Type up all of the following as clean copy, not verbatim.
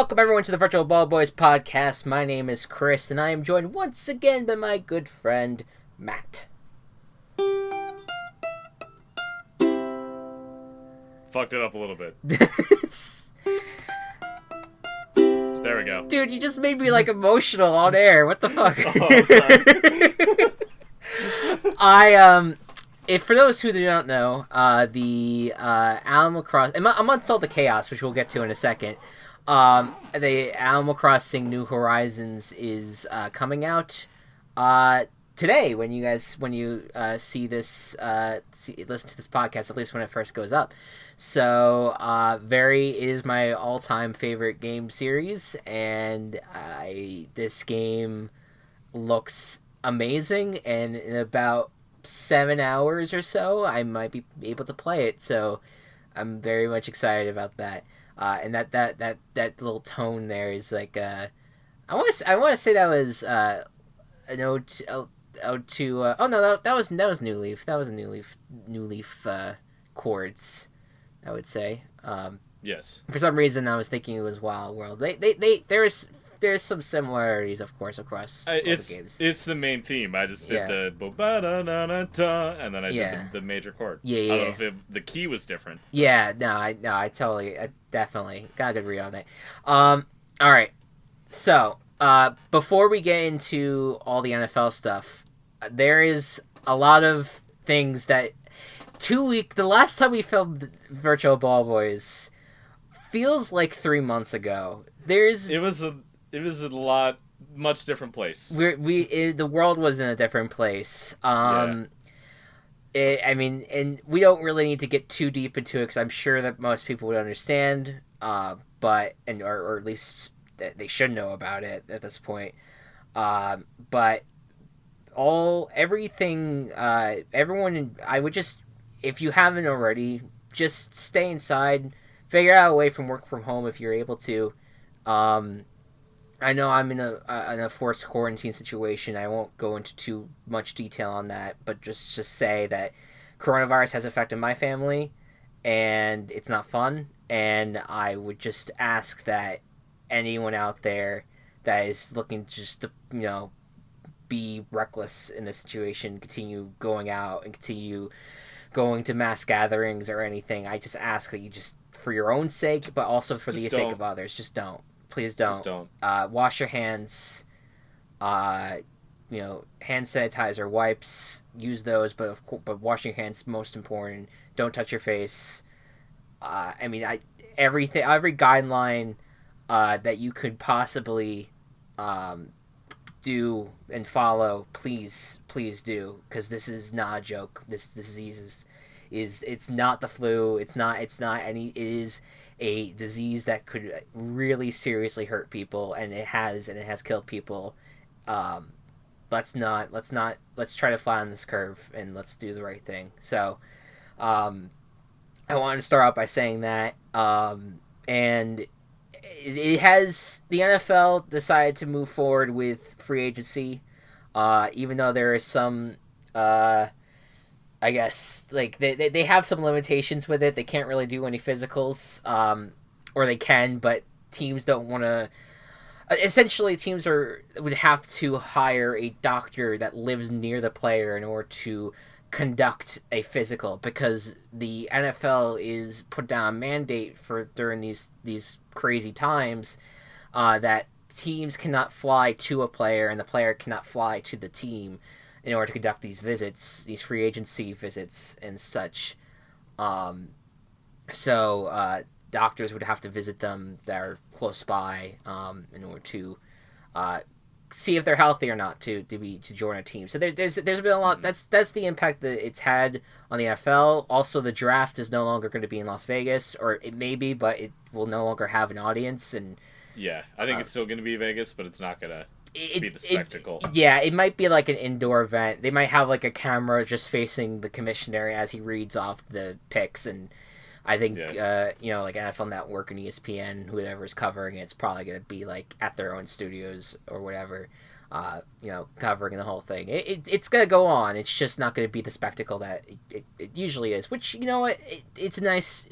Welcome everyone to the Virtual Ball Boys podcast. My name is Chris, and I am joined once again by my good friend, Matt. Fucked it up a little bit. There we go. Dude, you just made me, emotional on air. What the fuck? Oh, sorry. If for those who do not know, the Animal Crossing... amongst all the chaos, which we'll get to in a second, the Animal Crossing New Horizons is coming out today when you see this, listen to this podcast, at least when it first goes up. So, it is my all-time favorite game series, and this game looks amazing, and in about 7 hours or so, I might be able to play it, so I'm very much excited about that. And that little tone there is like, I want to say that was an ode to that was New Leaf. That was a New Leaf chords, I would say. Yes. For some reason, I was thinking it was Wild World. There's some similarities, of course, across all the games. It's the main theme. I just did the ba-da-da-da-da, and then I did the major chord. Yeah. I don't know if the key was different. Yeah, I definitely got a good read on it. All right. So, before we get into all the NFL stuff, there is a lot of things that the last time we filmed Virtual Ball Boys feels like 3 months ago. It was a much different place. The world was in a different place. And we don't really need to get too deep into it because I'm sure that most people would understand. Or at least they should know about it at this point. But everything, everyone, I would just, if you haven't already, just stay inside. Figure out a way from work from home if you're able to. I know I'm in a forced quarantine situation. I won't go into too much detail on that, but just say that coronavirus has affected my family, and it's not fun. And I would just ask that anyone out there that is looking just to, be reckless in this situation, continue going out and continue going to mass gatherings or anything. I just ask that you just, for your own sake, but also for the sake of others, just don't. Please don't. Just don't. Wash your hands. Hand sanitizer, wipes. Use those, but washing your hands most important. Don't touch your face. Every guideline that you could possibly do and follow, please do, because this is not a joke. This disease it's not the flu. It is a disease that could really seriously hurt people, and it has killed people. Let's try to fly on this curve, and let's do the right thing. So, I wanted to start out by saying that, and the NFL decided to move forward with free agency, even though there is some, I guess, they have some limitations with it. They can't really do any physicals, or they can, but teams don't want to. Essentially, teams would have to hire a doctor that lives near the player in order to conduct a physical, because the NFL is put down a mandate during these crazy times that teams cannot fly to a player and the player cannot fly to the team in order to conduct these visits, these free agency visits and such. So doctors would have to visit them that are close by in order to see if they're healthy or not to join a team. So there's been a lot. That's the impact that it's had on the NFL. Also, the draft is no longer going to be in Las Vegas, or it may be, but it will no longer have an audience. And yeah, I think it's still going to be Vegas, but it's not going to be the spectacle. It might be like an indoor event. They might have like a camera just facing the commissioner as he reads off the picks, and I think like NFL Network and ESPN, whoever's covering it's probably going to be like at their own studios or whatever, covering the whole thing. It's going to go on. It's just not going to be the spectacle that it usually is. Which, you know what, it's nice.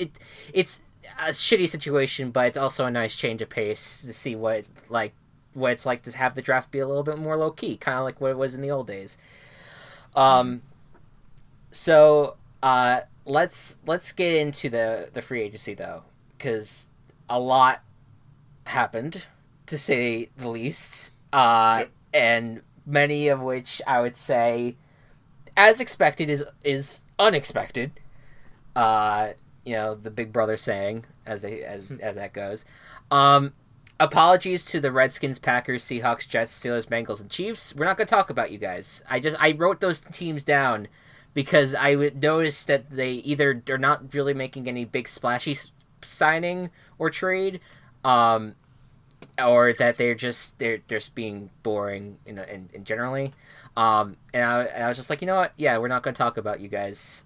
It's a shitty situation, but it's also a nice change of pace to see what it's like to have the draft be a little bit more low key, kind of like what it was in the old days. Mm-hmm. So let's get into the free agency though, because a lot happened, to say the least, Yep. and many of which I would say, as expected, is unexpected. The Big Brother saying, as that goes. Um, Apologies to the Redskins, Packers, Seahawks, Jets, Steelers, Bengals, and Chiefs. We're not going to talk about you guys. I wrote those teams down because I would notice that they either are not really making any big splashy signing or trade, um, or that they're just being boring, and generally. And I was just like, you know what? Yeah, we're not going to talk about you guys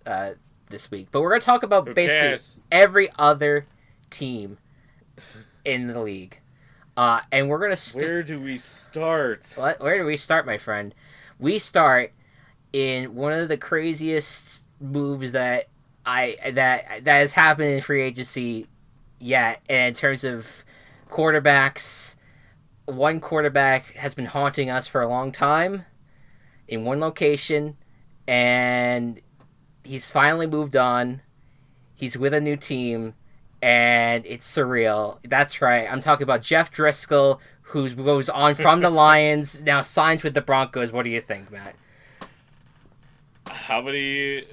this week, but we're going to talk about Who basically cares? every other team in the league. And we're gonna. Where do we start? Where do we start, my friend? We start in one of the craziest moves that has happened in free agency yet. And in terms of quarterbacks, one quarterback has been haunting us for a long time in one location, and he's finally moved on. He's with a new team, and it's surreal. That's right. I'm talking about Jeff Driscoll, who goes on from the Lions, now signs with the Broncos. What do you think, Matt? How many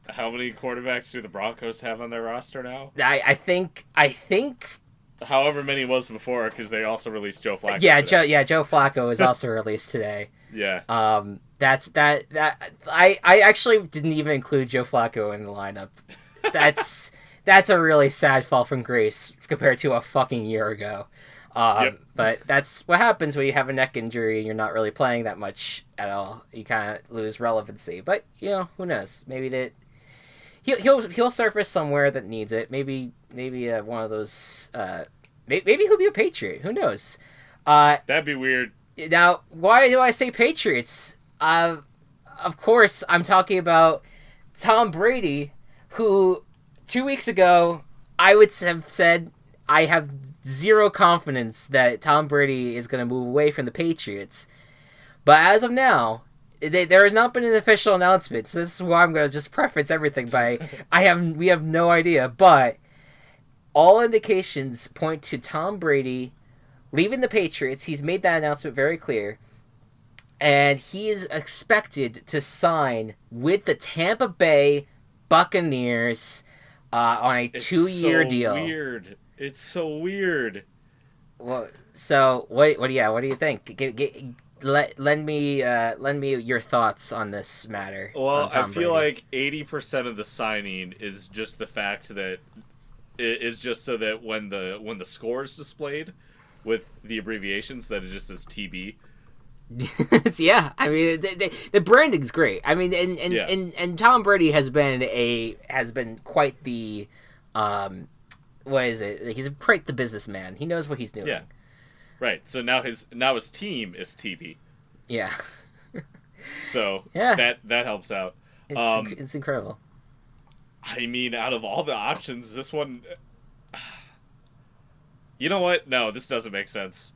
quarterbacks do the Broncos have on their roster now? I think However many was before, because they also released Joe Flacco. Joe Flacco was also released today. Yeah. That's that I actually didn't even include Joe Flacco in the lineup. That's a really sad fall from grace compared to a fucking year ago. Yep. But that's what happens when you have a neck injury and you're not really playing that much at all. You kind of lose relevancy. But who knows? Maybe he'll surface somewhere that needs it. Maybe one of those. Maybe he'll be a Patriot. Who knows? That'd be weird. Now, why do I say Patriots? Of course, I'm talking about Tom Brady, who 2 weeks ago I would have said I have zero confidence that Tom Brady is going to move away from the Patriots. But as of now, there has not been an official announcement, so this is why I'm going to just preface everything by we have no idea, but all indications point to Tom Brady leaving the Patriots. He's made that announcement very clear, and he is expected to sign with the Tampa Bay Buccaneers on a 2-year deal. It's so weird. Well, so what do you think? Lend me your thoughts on this matter. Well, I feel Brady. like 80% of the signing is just the fact that it is just so that when the score is displayed with the abbreviations, that it just says TB. Yeah, I mean the branding's great. I mean, and Tom Brady has been quite the what is it? He's quite the businessman. He knows what he's doing. Yeah, right. So now his team is TB. Yeah. So yeah, that helps out. It's incredible. I mean, out of all the options, this one. You know what? No, this doesn't make sense.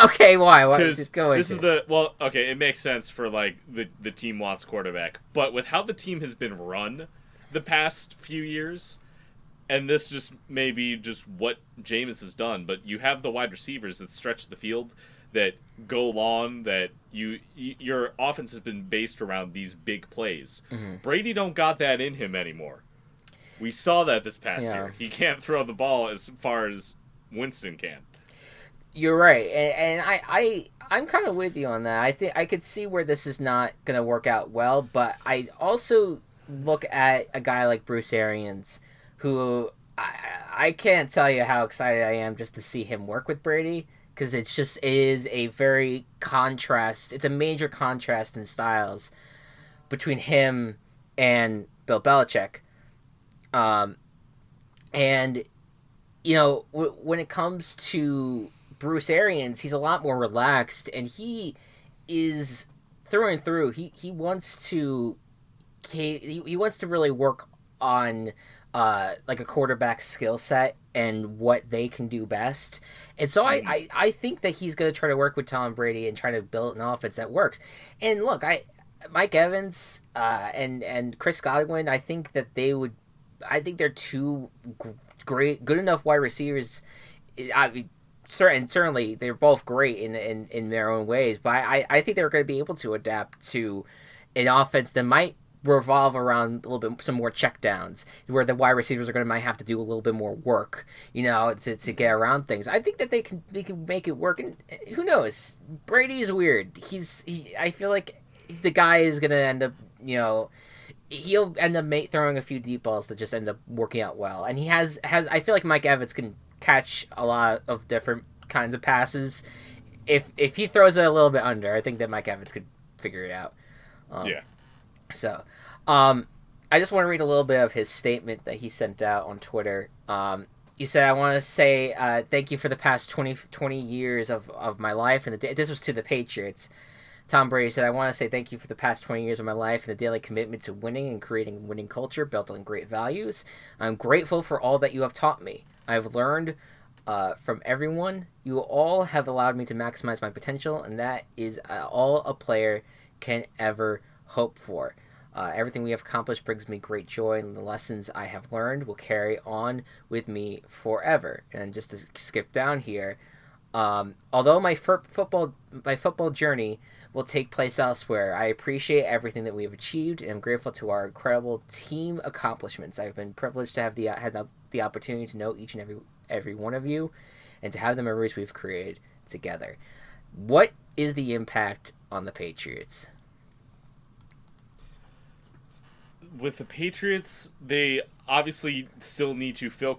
Okay, why? Because this is okay, it makes sense for like the team wants quarterback, but with how the team has been run the past few years, and this just maybe just what Jameis has done, but you have the wide receivers that stretch the field, that go long, that your offense has been based around these big plays. Mm-hmm. Brady don't got that in him anymore. We saw that this past year. He can't throw the ball as far as Winston can. You're right, and I'm kind of with you on that. I think I could see where this is not going to work out well, but I also look at a guy like Bruce Arians, who I can't tell you how excited I am just to see him work with Brady, because it is a very contrast. It's a major contrast in styles between him and Bill Belichick. And when it comes to Bruce Arians, he's a lot more relaxed, and he is through and through. He wants to really work on like a quarterback skill set and what they can do best. And so I think that he's going to try to work with Tom Brady and try to build an offense that works. And look, Mike Evans and Chris Godwin, I think that I think they're two good enough wide receivers. I mean, certainly they're both great in their own ways, but I think they're going to be able to adapt to an offense that might revolve around a little bit some more checkdowns where the wide receivers are going to might have to do a little bit more work, to get around things. I think that they can make it work, and who knows? Brady's weird. I feel like the guy is going to end up, he'll end up throwing a few deep balls that just end up working out well. And he has I feel like Mike Evans can catch a lot of different kinds of passes. If he throws it a little bit under, I think that Mike Evans could figure it out. Yeah. So, I just want to read a little bit of his statement that he sent out on Twitter. He said, I want to say thank you for the past 20 years of my life. And this was to the Patriots. Tom Brady said, I want to say thank you for the past 20 years of my life and the daily commitment to winning and creating a winning culture built on great values. I'm grateful for all that you have taught me. I've learned from everyone. You all have allowed me to maximize my potential, and that is all a player can ever hope for. Everything we have accomplished brings me great joy, and the lessons I have learned will carry on with me forever. And just to skip down here, although my football journey will take place elsewhere, I appreciate everything that we have achieved, and I'm grateful to our incredible team accomplishments. I've been privileged to have had the opportunity to know each and every one of you, and to have the memories we've created together. What is the impact on the Patriots? With the Patriots, they obviously still need to fill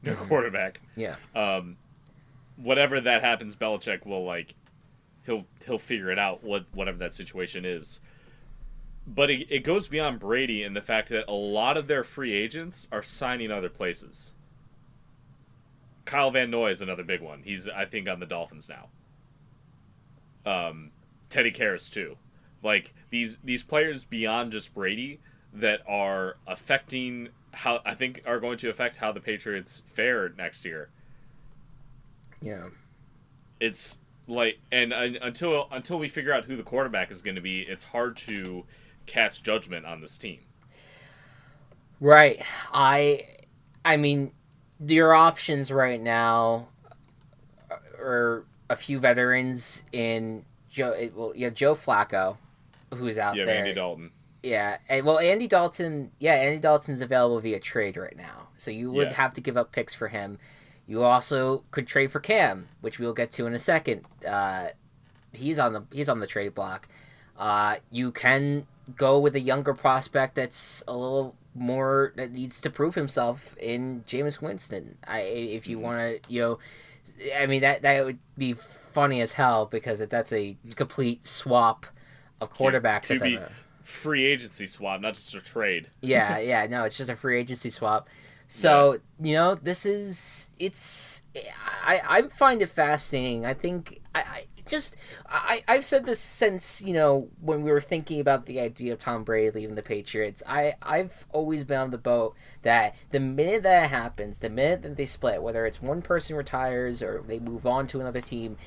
their quarterback. Yeah. Whatever that happens, Belichick will he'll figure it out, whatever that situation is. But it goes beyond Brady in the fact that a lot of their free agents are signing other places. Kyle Van Noy is another big one. He's, I think, on the Dolphins now. Teddy Karras too. Like these players beyond just Brady that are affecting how I think are going to affect how the Patriots fare next year. Yeah. It's like, and until we figure out who the quarterback is going to be, it's hard to cast judgment on this team. Right. I mean, your options right now are a few veterans in Joe Flacco, who's out there. Andy Dalton. Yeah, Andy Dalton. Yeah, Andy Dalton's available via trade right now, so you would have to give up picks for him. You also could trade for Cam, which we'll get to in a second. He's on the trade block. You can go with a younger prospect that's a little more that needs to prove himself in Jameis Winston. If you want to, I mean that would be funny as hell because that's a complete swap of quarterbacks. QB free agency swap, not just a trade. Yeah, no, it's just a free agency swap. So, this is, I find it fascinating. I think, I've said this since, when we were thinking about the idea of Tom Brady leaving the Patriots. I've always been on the boat that the minute that happens, the minute that they split, whether it's one person retires or they move on to another team,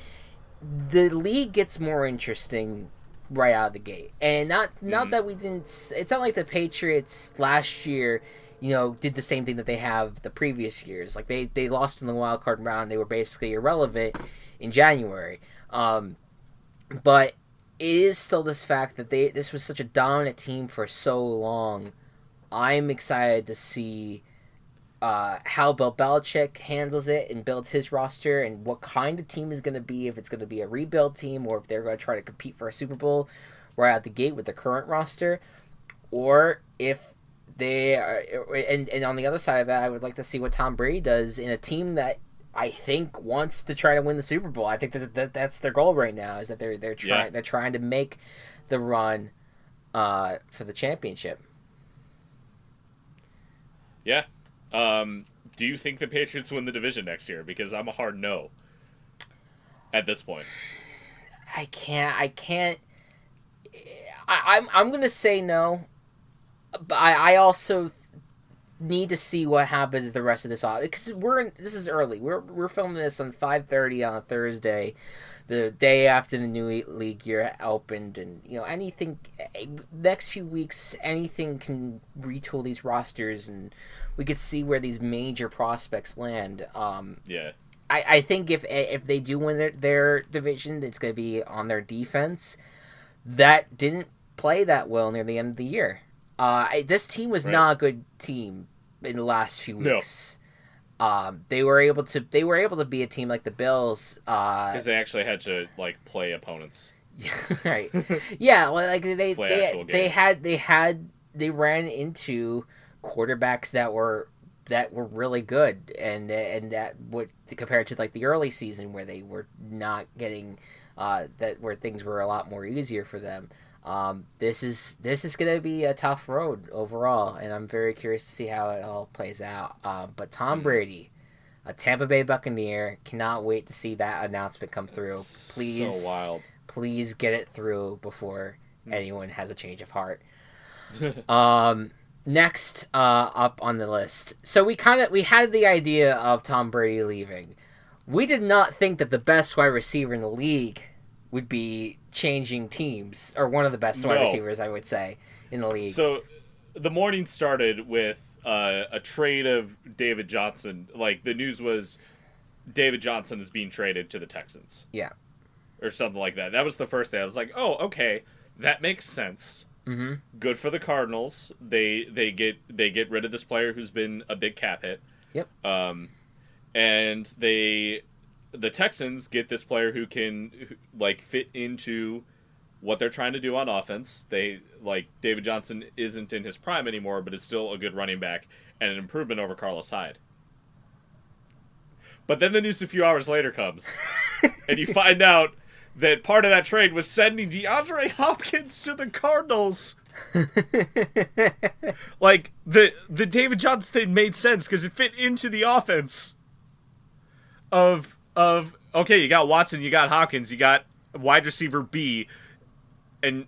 the league gets more interesting right out of the gate. And not that we didn't, it's not like the Patriots last year, did the same thing that they have the previous years. Like they lost in the wild card round. They were basically irrelevant in January. But it is still this fact that this was such a dominant team for so long. I'm excited to see how Bill Belichick handles it and builds his roster and what kind of team is going to be, if it's going to be a rebuild team or if they're going to try to compete for a Super Bowl right out the gate with the current roster, or if they are, and on the other side of that, I would like to see what Tom Brady does in a team that I think wants to try to win the Super Bowl. I think that's their goal right now, is that they're trying to make the run for the championship. Yeah. Do you think the Patriots win the division next year? Because I'm a hard no at this point. I can't. I'm going to say no. But I also need to see what happens the rest of this off, because this is early. We're filming this on 5:30 on a Thursday, the day after the new league year opened, and anything next few weeks, anything can retool these rosters, and we could see where these major prospects land. Yeah. I think if they do win their division, it's going to be on their defense. That didn't play that well near the end of the year. This team was not a good team in the last few weeks. No. They were able to be a team like the Bills because they actually had to play opponents. Right. Yeah. Well, they ran into quarterbacks that were really good, and that would compared to the early season where they were not getting where things were a lot more easier for them. This is going to be a tough road overall, and I'm very curious to see how it all plays out. But Tom Brady, a Tampa Bay Buccaneer, cannot wait to see that announcement come through. Please, so wild. Please get it through before anyone has a change of heart. Next up on the list, so we had the idea of Tom Brady leaving. We did not think that the best wide receiver in the league would be changing teams, or one of the best wide receivers, I would say, in the league. So the morning started with a trade of David Johnson. The news was David Johnson is being traded to the Texans. Yeah. Or something like that. That was the first day. I was like, oh, okay, that makes sense. Mm-hmm. Good for the Cardinals. They get rid of this player who's been a big cap hit. Yep. And the Texans get this player who can fit into what they're trying to do on offense. David Johnson isn't in his prime anymore, but is still a good running back and an improvement over Carlos Hyde. But then the news a few hours later comes, and you find out that part of that trade was sending DeAndre Hopkins to the Cardinals. The David Johnson thing made sense because it fit into the offense of okay, you got Watson, you got Hopkins, you got wide receiver B, and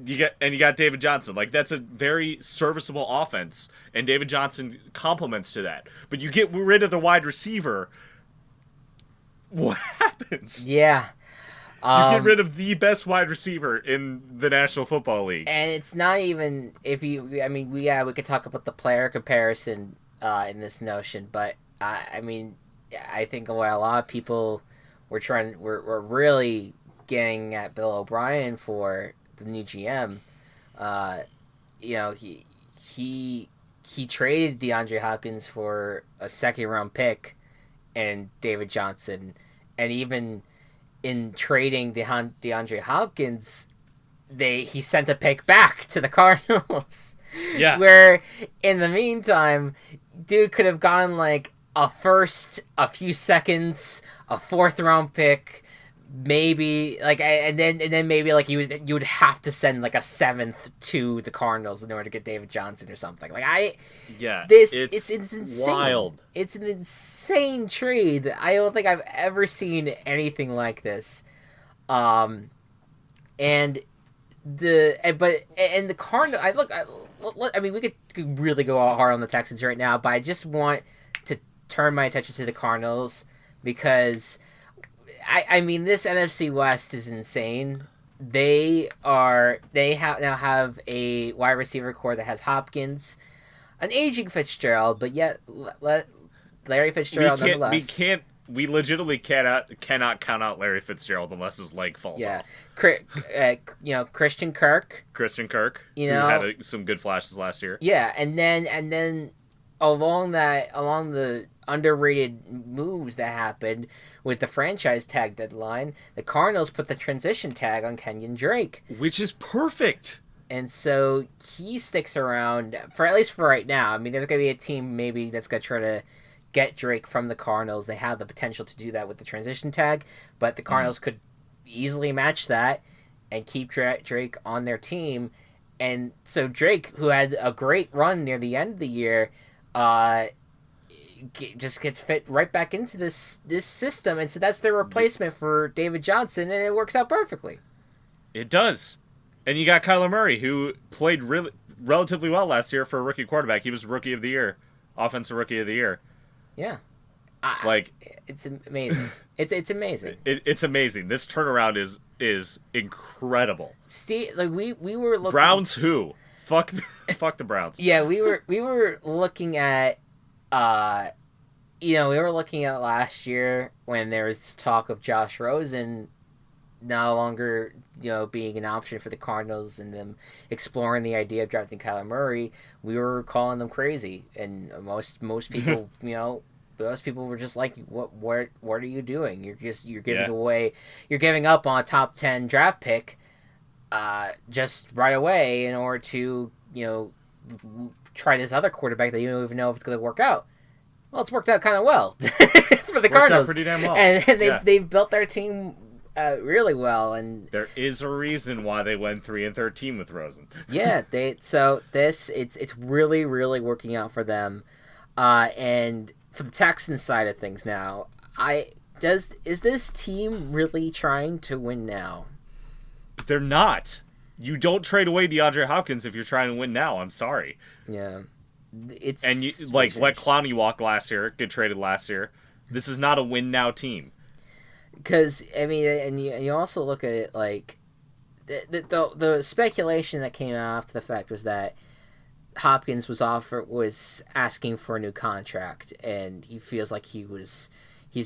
you got David Johnson. That's a very serviceable offense, and David Johnson complements to that. But you get rid of the wide receiver, what happens? Yeah. You get rid of the best wide receiver in the National Football League. And it's not even we could talk about the player comparison in this notion, but I think a lot of people were really getting at Bill O'Brien for the new GM. He traded DeAndre Hopkins for a second-round pick and David Johnson, and even in trading DeAndre Hopkins, he sent a pick back to the Cardinals. Yeah. Where in the meantime, dude could have gone a first, a few seconds, a fourth-round pick, maybe and then maybe you would have to send a seventh to the Cardinals in order to get David Johnson or something. It's insane. Wild. It's an insane trade. I don't think I've ever seen anything like this. And the Cardinals. We could really go hard on the Texans right now, but I just want to turn my attention to the Cardinals because this NFC West is insane. They now have a wide receiver core that has Hopkins, an aging Fitzgerald, but yet Larry Fitzgerald nonetheless. We legitimately cannot count out Larry Fitzgerald unless his leg falls off. Christian Kirk. Who had some good flashes last year. Yeah, and then along the underrated moves that happened with the franchise tag deadline, the Cardinals put the transition tag on Kenyon Drake, which is perfect. And so he sticks around at least for right now. There's going to be a team maybe that's going to try to get Drake from the Cardinals. They have the potential to do that with the transition tag, but the Cardinals could easily match that and keep Drake on their team. And so Drake, who had a great run near the end of the year, just gets fit right back into this system, and so that's their replacement for David Johnson, and it works out perfectly. It does. And you got Kyler Murray, who played really, relatively well last year for a rookie quarterback. He was Rookie of the Year, Offensive Rookie of the Year. Yeah. Like it's amazing. It's amazing. It's amazing. This turnaround is incredible. Steve, like we were looking. Browns who? Fuck the Browns. Yeah, we were looking at, we were looking at last year when there was this talk of Josh Rosen no longer, being an option for the Cardinals and them exploring the idea of drafting Kyler Murray. We were calling them crazy, and most people, most people were just like, what are you doing? You're giving up on a top 10 draft pick just right away in order to, try this other quarterback that you don't even know if it's going to work out. Well, it's worked out kind of well for the Cardinals. Worked out pretty damn well. And they've built their team really well, and there is a reason why they went 3-13 with Rosen. Yeah, it's really, really working out for them. And for the Texans side of things now, is this team really trying to win now? They're not. You don't trade away DeAndre Hopkins if you're trying to win now. I'm sorry. Yeah. And you let Clowney walk last year, get traded last year. This is not a win now team. Because and you also look at it like the speculation that came after the fact was that Hopkins was asking for a new contract, and he feels like he's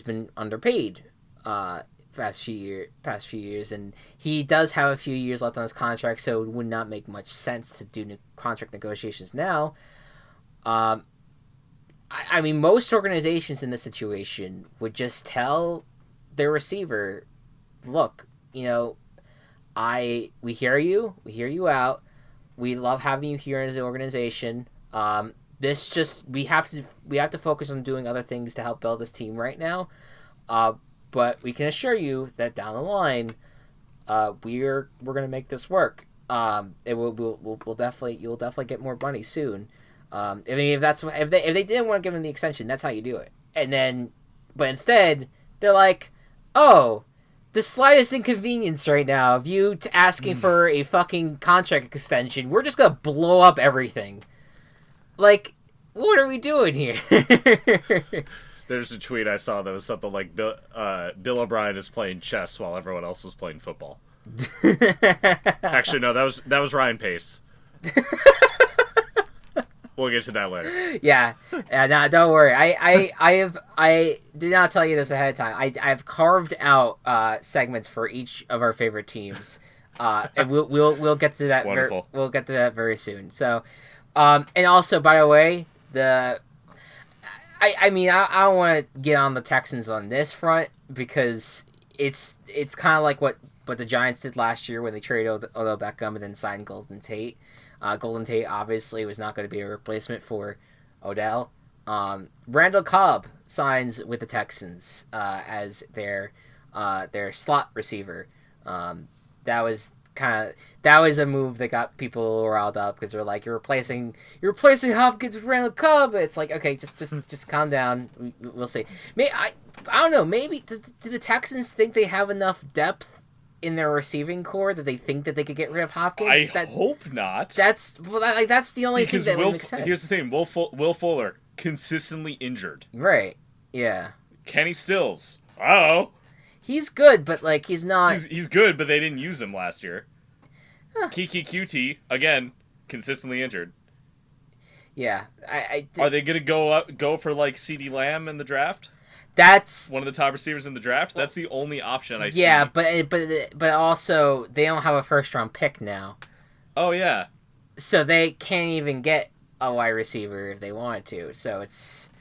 been underpaid past few years, and he does have a few years left on his contract, so it would not make much sense to do new contract negotiations now. Most organizations in this situation would just tell their receiver, look, we hear you out. We love having you here as an organization. We have to focus on doing other things to help build this team right now. But we can assure you that down the line, we're gonna make this work. You'll definitely get more money soon. If they didn't want to give him the extension, that's how you do it. But instead, they're like, oh, the slightest inconvenience right now of you asking for a fucking contract extension, we're just gonna blow up everything. Like, what are we doing here? There's a tweet I saw that was something like Bill O'Brien is playing chess while everyone else is playing football. Actually, no, that was Ryan Pace. We'll get to that later. Yeah, no, don't worry. I did not tell you this ahead of time. I've carved out segments for each of our favorite teams, and we'll get to that. Wonderful. We'll get to that very soon. So, and also, by the way, I don't want to get on the Texans on this front because it's kind of like what the Giants did last year when they traded Odell Beckham and then signed Golden Tate. Golden Tate obviously was not going to be a replacement for Odell. Randall Cobb signs with the Texans as their slot receiver. That was a move that got people riled up because they're like, you're replacing Hopkins with Randall Cobb. It's like, okay, just calm down. We'll see. I don't know. Maybe do the Texans think they have enough depth in their receiving core that they think that they could get rid of Hopkins? I hope not. That's the only thing that would make sense. Here's the thing: Will Fuller consistently injured. Right. Yeah. Kenny Stills. Oh. He's good, but he's not. He's good, but they didn't use him last year. Kiki QT again, consistently injured. Yeah. Are they gonna go for CeeDee Lamb in the draft? That's one of the top receivers in the draft. That's the only option I see. Yeah, but also they don't have a first round pick now. Oh yeah. So they can't even get a wide receiver if they wanted to. So it's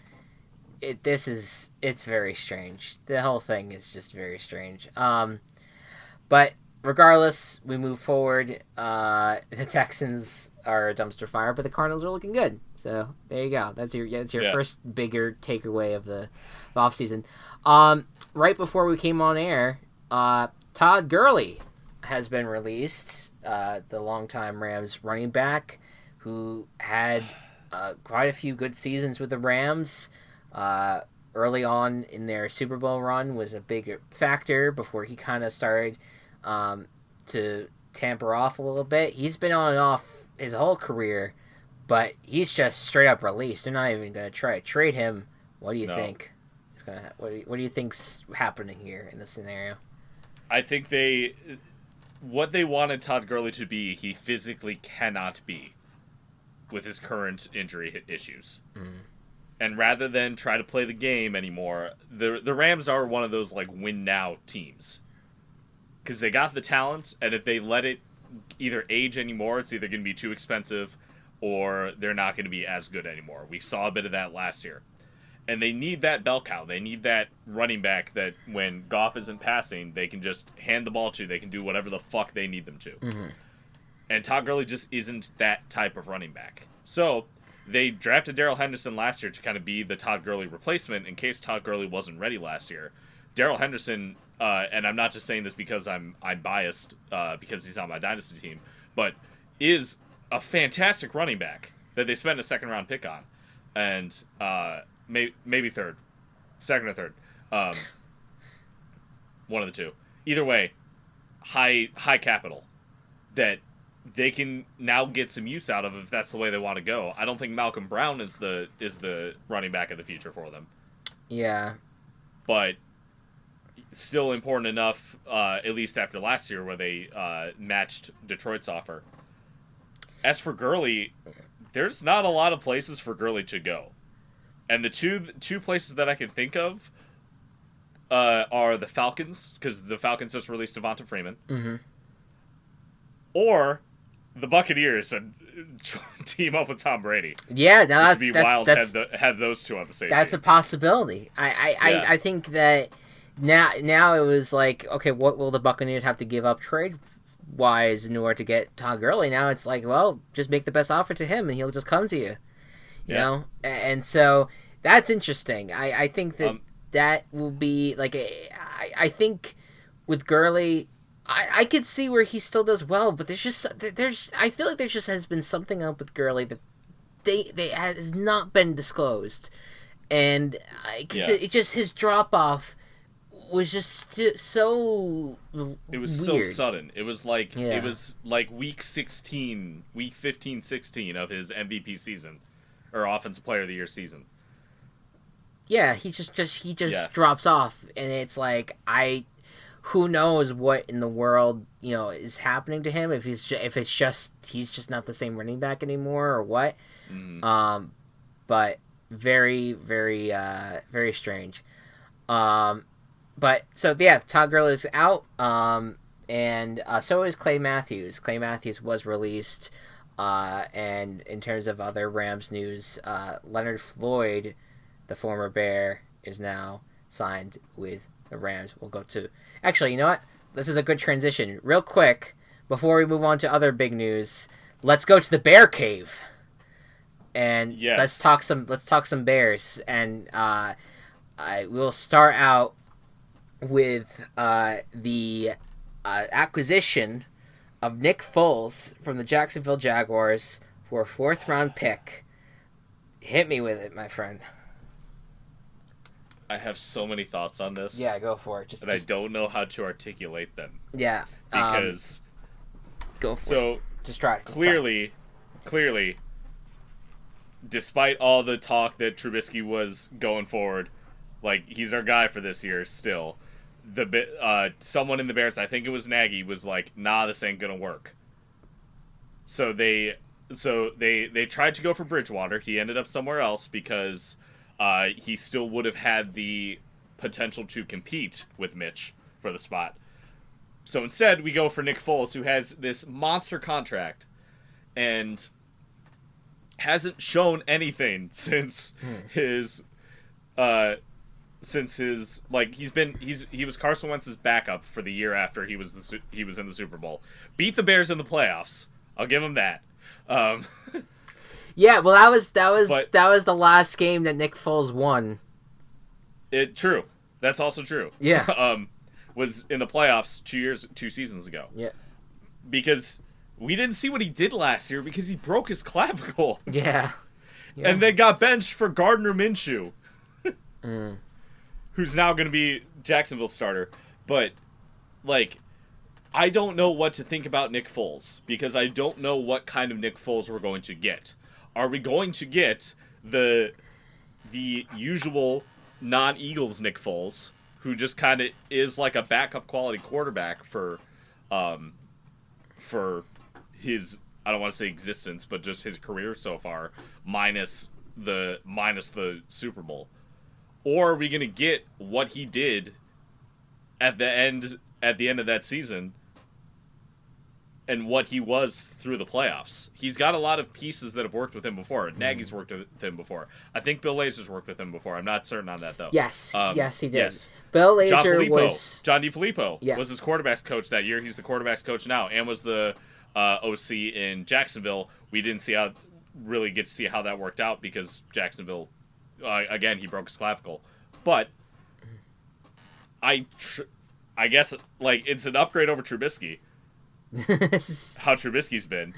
very strange. The whole thing is just very strange. But regardless, we move forward. The Texans are a dumpster fire, but the Cardinals are looking good. So there you go. That's your first bigger takeaway of the offseason. Right before we came on air, Todd Gurley has been released. The longtime Rams running back who had quite a few good seasons with the Rams. Early on in their Super Bowl run was a big factor before he kind of started to tamper off a little bit. He's been on and off his whole career, but he's just straight up released. They're not even going to try to trade him. What do you think? What do you think's happening here in this scenario? I think what they wanted Todd Gurley to be, he physically cannot be with his current injury issues. And rather than try to play the game anymore, the Rams are one of those like win now teams. Because they got the talent, and if they let it either age anymore, it's either going to be too expensive or they're not going to be as good anymore. We saw a bit of that last year. And they need that bell cow. They need that running back that when Goff isn't passing, they can just hand the ball to. They can do whatever the fuck they need them to. Mm-hmm. And Todd Gurley just isn't that type of running back. So they drafted Darrell Henderson last year to kind of be the Todd Gurley replacement in case Todd Gurley wasn't ready last year. Darrell Henderson, and I'm not just saying this because I'm biased because he's on my dynasty team, but is a fantastic running back that they spent a second-round pick on. And maybe third. Second or third. One of the two. Either way, high capital that they can now get some use out of if that's the way they want to go. I don't think Malcolm Brown is the running back of the future for them. Yeah. But still important enough, at least after last year where they matched Detroit's offer. As for Gurley, there's not a lot of places for Gurley to go. And the two places that I can think of are the Falcons, because the Falcons just released Devonta Freeman. Mm-hmm. Or the Buccaneers and team up with Tom Brady. Yeah, no, that'd be wild to have those two on the same That's team. a possibility. I think that now it was like, okay, what will the Buccaneers have to give up trade-wise in order to get Todd Gurley? Now it's like, well, just make the best offer to him, and he'll just come to you. You know? And so that's interesting. I think that will be like I think with Gurley, I could see where he still does well, but I feel like there just has been something up with Gurley that they has not been disclosed, and it just his drop off was just so it was weird. So sudden. It was like week 15, 16 of his MVP season or offensive player of the year season. Yeah, he just drops off, and it's like who knows what in the world is happening to him, if he's just not the same running back anymore or what. Mm. But very very very strange. But so yeah, Todd Gurley is out, and so is Clay Matthews. Clay Matthews was released, and in terms of other Rams news, Leonard Floyd, the former Bear, is now signed with the Rams. We'll go to... Actually, you know what? This is a good transition. Real quick, before we move on to other big news, let's go to the Bear Cave. And let's talk some Bears. And we'll start out with the acquisition of Nick Foles from the Jacksonville Jaguars for a 4th-round pick. Hit me with it, my friend. I have so many thoughts on this. Yeah, go for it. I don't know how to articulate them. Yeah. Because... go for it. Just try it. Clearly, despite all the talk that Trubisky was going forward, like, he's our guy for this year still, someone in the Bears, I think it was Nagy, was like, nah, this ain't gonna work. So they tried to go for Bridgewater. He ended up somewhere else because... he still would have had the potential to compete with Mitch for the spot. So instead, we go for Nick Foles, who has this monster contract and hasn't shown anything since his he was Carson Wentz's backup for the year after he was in the Super Bowl. Beat the Bears in the playoffs. I'll give him that. Yeah, well, that was the last game that Nick Foles won. True. That's also true. Yeah. Was in the playoffs 2 seasons ago. Yeah. Because we didn't see what he did last year because he broke his clavicle. Yeah. And then got benched for Gardner Minshew, who's now going to be Jacksonville's starter. But, like, I don't know what to think about Nick Foles because I don't know what kind of Nick Foles we're going to get. Are we going to get the usual non-Eagles Nick Foles, who just kind of is like a backup quality quarterback for his, I don't want to say existence, but just his career so far, minus the Super Bowl? Or are we going to get what he did at the end of that season and what he was through the playoffs? He's got a lot of pieces that have worked with him before. Nagy's worked with him before. I think Bill Lazor's worked with him before. I'm not certain on that, though. Yes, yes, he did. Yes. Bill Lazor was... John DeFilippo was his quarterback's coach that year. He's the quarterback's coach now and was the OC in Jacksonville. We didn't really get to see how that worked out because Jacksonville, again, he broke his clavicle. But I guess like it's an upgrade over Trubisky. How Trubisky's been.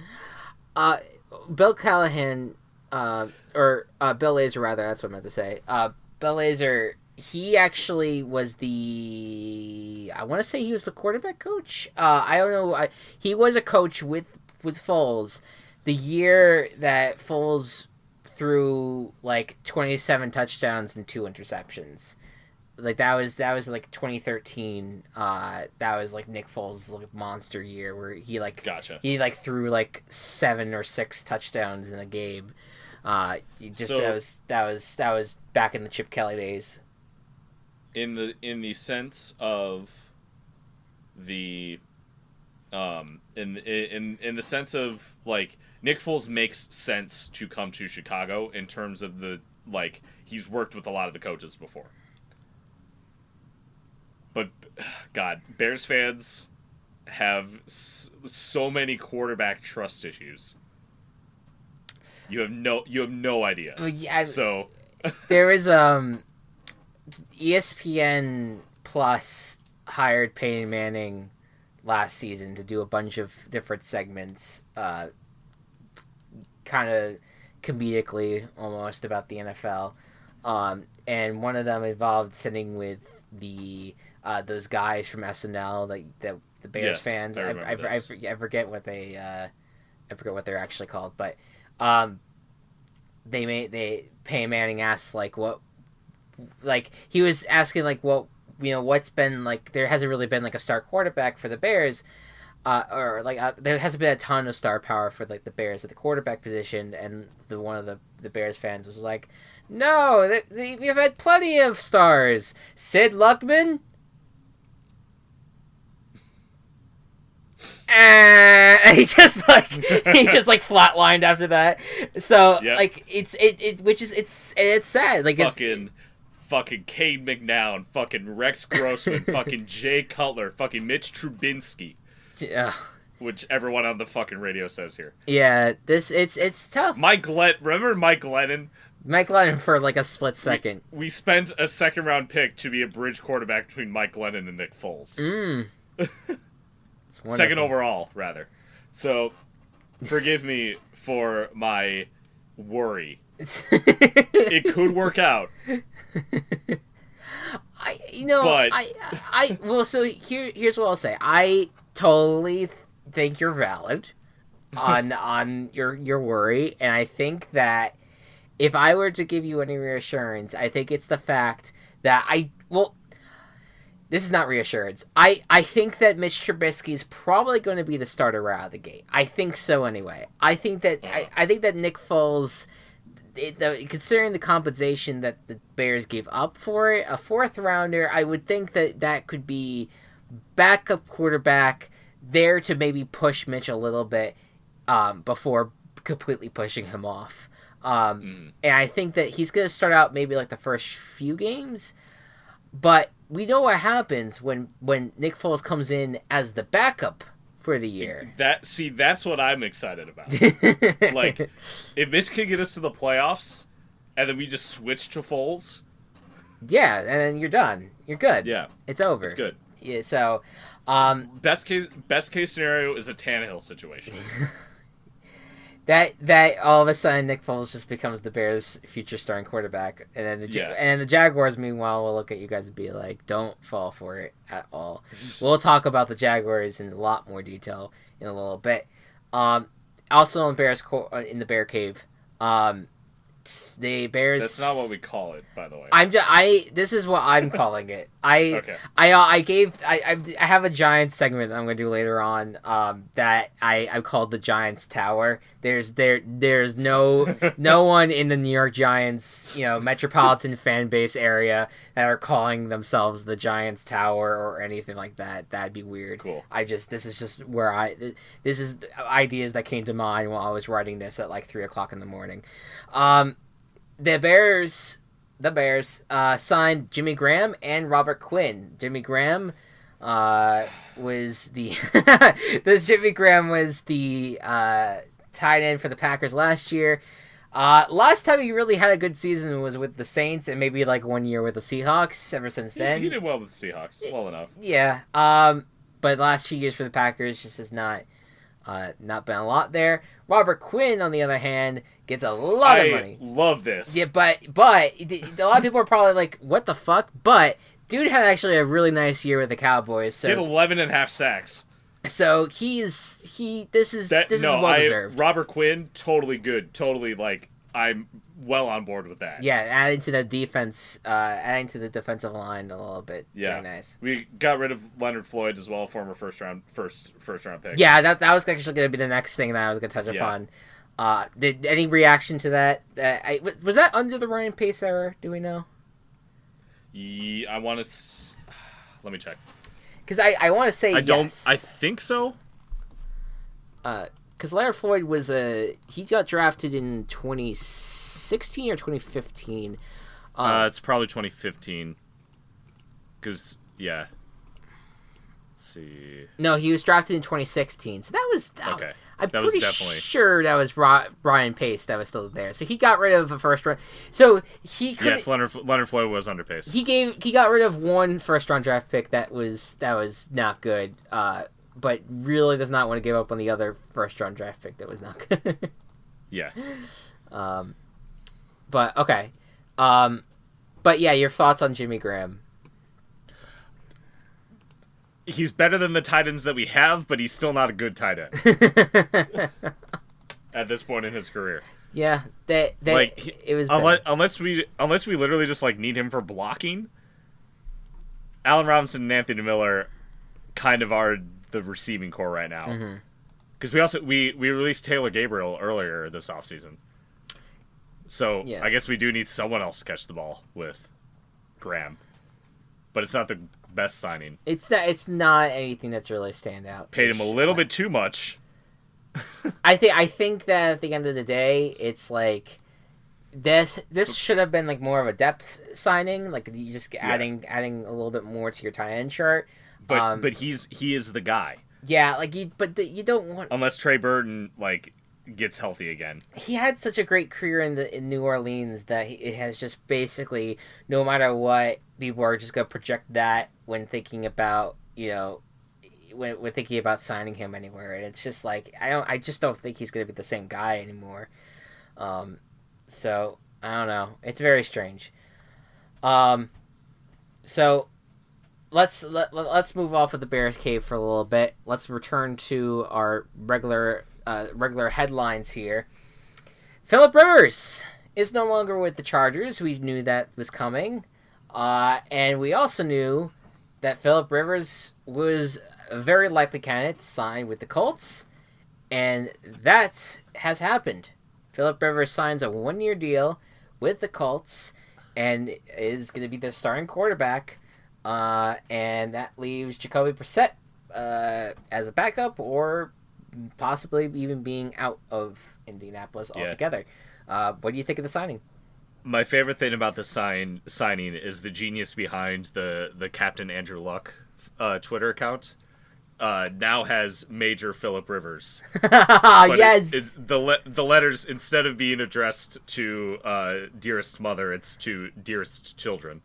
Bill Callahan, or Bill Lazor rather, that's what I meant to say. Bill Lazor, he actually was I want to say he was the quarterback coach. I don't know. He was a coach with Foles. The year that Foles threw like 27 touchdowns and 2 interceptions. Like that was like 2013. That was like Nick Foles' like monster year where he threw like 7 or 6 touchdowns in a game. That was back in the Chip Kelly days. In the sense of the in the sense of like Nick Foles makes sense to come to Chicago in terms of the like he's worked with a lot of the coaches before. But, God, Bears fans have so many quarterback trust issues. You have no idea. Well, yeah, so there was ESPN Plus hired Peyton Manning last season to do a bunch of different segments, kind of comedically almost about the NFL, and one of them involved sitting with those guys from SNL, the Bears fans. I forget what I forget what they're actually called, but Peyton Manning asked he was asking what's been like, there hasn't really been like a star quarterback for the Bears, there hasn't been a ton of star power for like the Bears at the quarterback position, and one of the Bears fans was like, no, we've had plenty of stars. Sid Luckman. And he just flatlined after that. So it's sad. Like fucking Cade McNown, fucking Rex Grossman, fucking Jay Cutler, fucking Mitch Trubinsky. Which everyone on the fucking radio says here. Yeah, it's tough. Remember Mike Lennon? Mike Lennon for like a split second. We spent a second round pick to be a bridge quarterback between Mike Lennon and Nick Foles. Second overall, rather. So, forgive me for my worry. It could work out. So here's what I'll say. I totally think you're valid on your worry, and I think that if I were to give you any reassurance, I think it's the fact that this is not reassurance. I think that Mitch Trubisky is probably going to be the starter out of the gate. I think so anyway. I think that Nick Foles, considering the compensation that the Bears gave up for it, a 4th rounder, I would think that could be backup quarterback there to maybe push Mitch a little bit before completely pushing him off. And I think that he's going to start out maybe like the first few games, but we know what happens when Nick Foles comes in as the backup for the year. That's what I'm excited about. Like, if Mitch can get us to the playoffs, and then we just switch to Foles. Yeah, and then you're done. You're good. Yeah, it's over. It's good. Yeah. So, best case scenario is a Tannehill situation. that all of a sudden Nick Foles just becomes the Bears' future starting quarterback, and then the Jaguars meanwhile will look at you guys and be like, "Don't fall for it at all." We'll talk about the Jaguars in a lot more detail in a little bit. Also in the Bear Cave, the Bears. That's not what we call it, by the way. This is what I'm calling it. Okay. I have a Giants segment that I'm going to do later on. That I called the Giants Tower. There's no one in the New York Giants, metropolitan fan base area that are calling themselves the Giants Tower or anything like that. That'd be weird. Cool. This is just where this is ideas that came to mind while I was writing this at like 3:00 in the morning. The Bears signed Jimmy Graham and Robert Quinn. Jimmy Graham was the tight end for the Packers last year. Last time he really had a good season was with the Saints, and maybe like 1 year with the Seahawks. Ever since then, he did well with the Seahawks, well enough. Yeah. But last few years for the Packers just has not been a lot there. Robert Quinn, on the other hand, gets a lot of money. I love this. Yeah, but a lot of people are probably like, "What the fuck?" But dude had actually a really nice year with the Cowboys. So he had 11.5 sacks. So this is well deserved. Robert Quinn, totally good. Totally, like, I'm well on board with that. Yeah, adding to the defense, adding to the defensive line a little bit. Yeah, very nice. We got rid of Leonard Floyd as well, former first round pick. Yeah, that was actually going to be the next thing that I was going to touch upon. Did any reaction to that? Was that under the Ryan Pace era? Do we know? Yeah, I want to. Let me check. Because I want to say yes. I think so. Because Leonard Floyd he got drafted in 2016 or 2015. It's probably 2015. Because, yeah. Let's see. No, he was drafted in 2016. So that was... Okay. I'm pretty sure that was Ryan Pace that was still there. So he got rid of a first round. So he could... Yes, Leonard Floyd was under Pace. He got rid of one first round draft pick that was not good. But really does not want to give up on the other first round draft pick that was not good. Yeah. But okay. But yeah, your thoughts on Jimmy Graham? He's better than the tight ends that we have, but he's still not a good tight end at this point in his career. Yeah, it was unless we literally just like need him for blocking. Allen Robinson and Anthony Miller kind of are the receiving core right now. Because we released Taylor Gabriel earlier this offseason. So yeah. I guess we do need someone else to catch the ball with Graham. But it's not the best signing. It's not anything that's really stand out. Paid him a little bit too much. I think that at the end of the day, it's like this should have been like more of a depth signing, like you just adding a little bit more to your tight end chart. But he is the guy. Yeah, like you don't want, unless Trey Burton like gets healthy again. He had such a great career in New Orleans that it has just basically, no matter what, people are just gonna project that when thinking about when thinking about signing him anywhere, and it's just like I just don't think he's gonna be the same guy anymore. So I don't know. It's very strange. So let's move off of the Bears cave for a little bit. Let's return to our regular headlines here. Phillip Rivers is no longer with the Chargers. We knew that was coming. And we also knew that Phillip Rivers was a very likely candidate to sign with the Colts. And that has happened. Phillip Rivers signs a 1-year deal with the Colts and is going to be the starting quarterback. And that leaves Jacoby Brissett as a backup, or possibly even being out of Indianapolis altogether. What do you think of the signing? My favorite thing about the signing is the genius behind the Captain Andrew Luck Twitter account. Now has Major Phillip Rivers. Yes. The letters, instead of being addressed to dearest mother, it's to dearest children.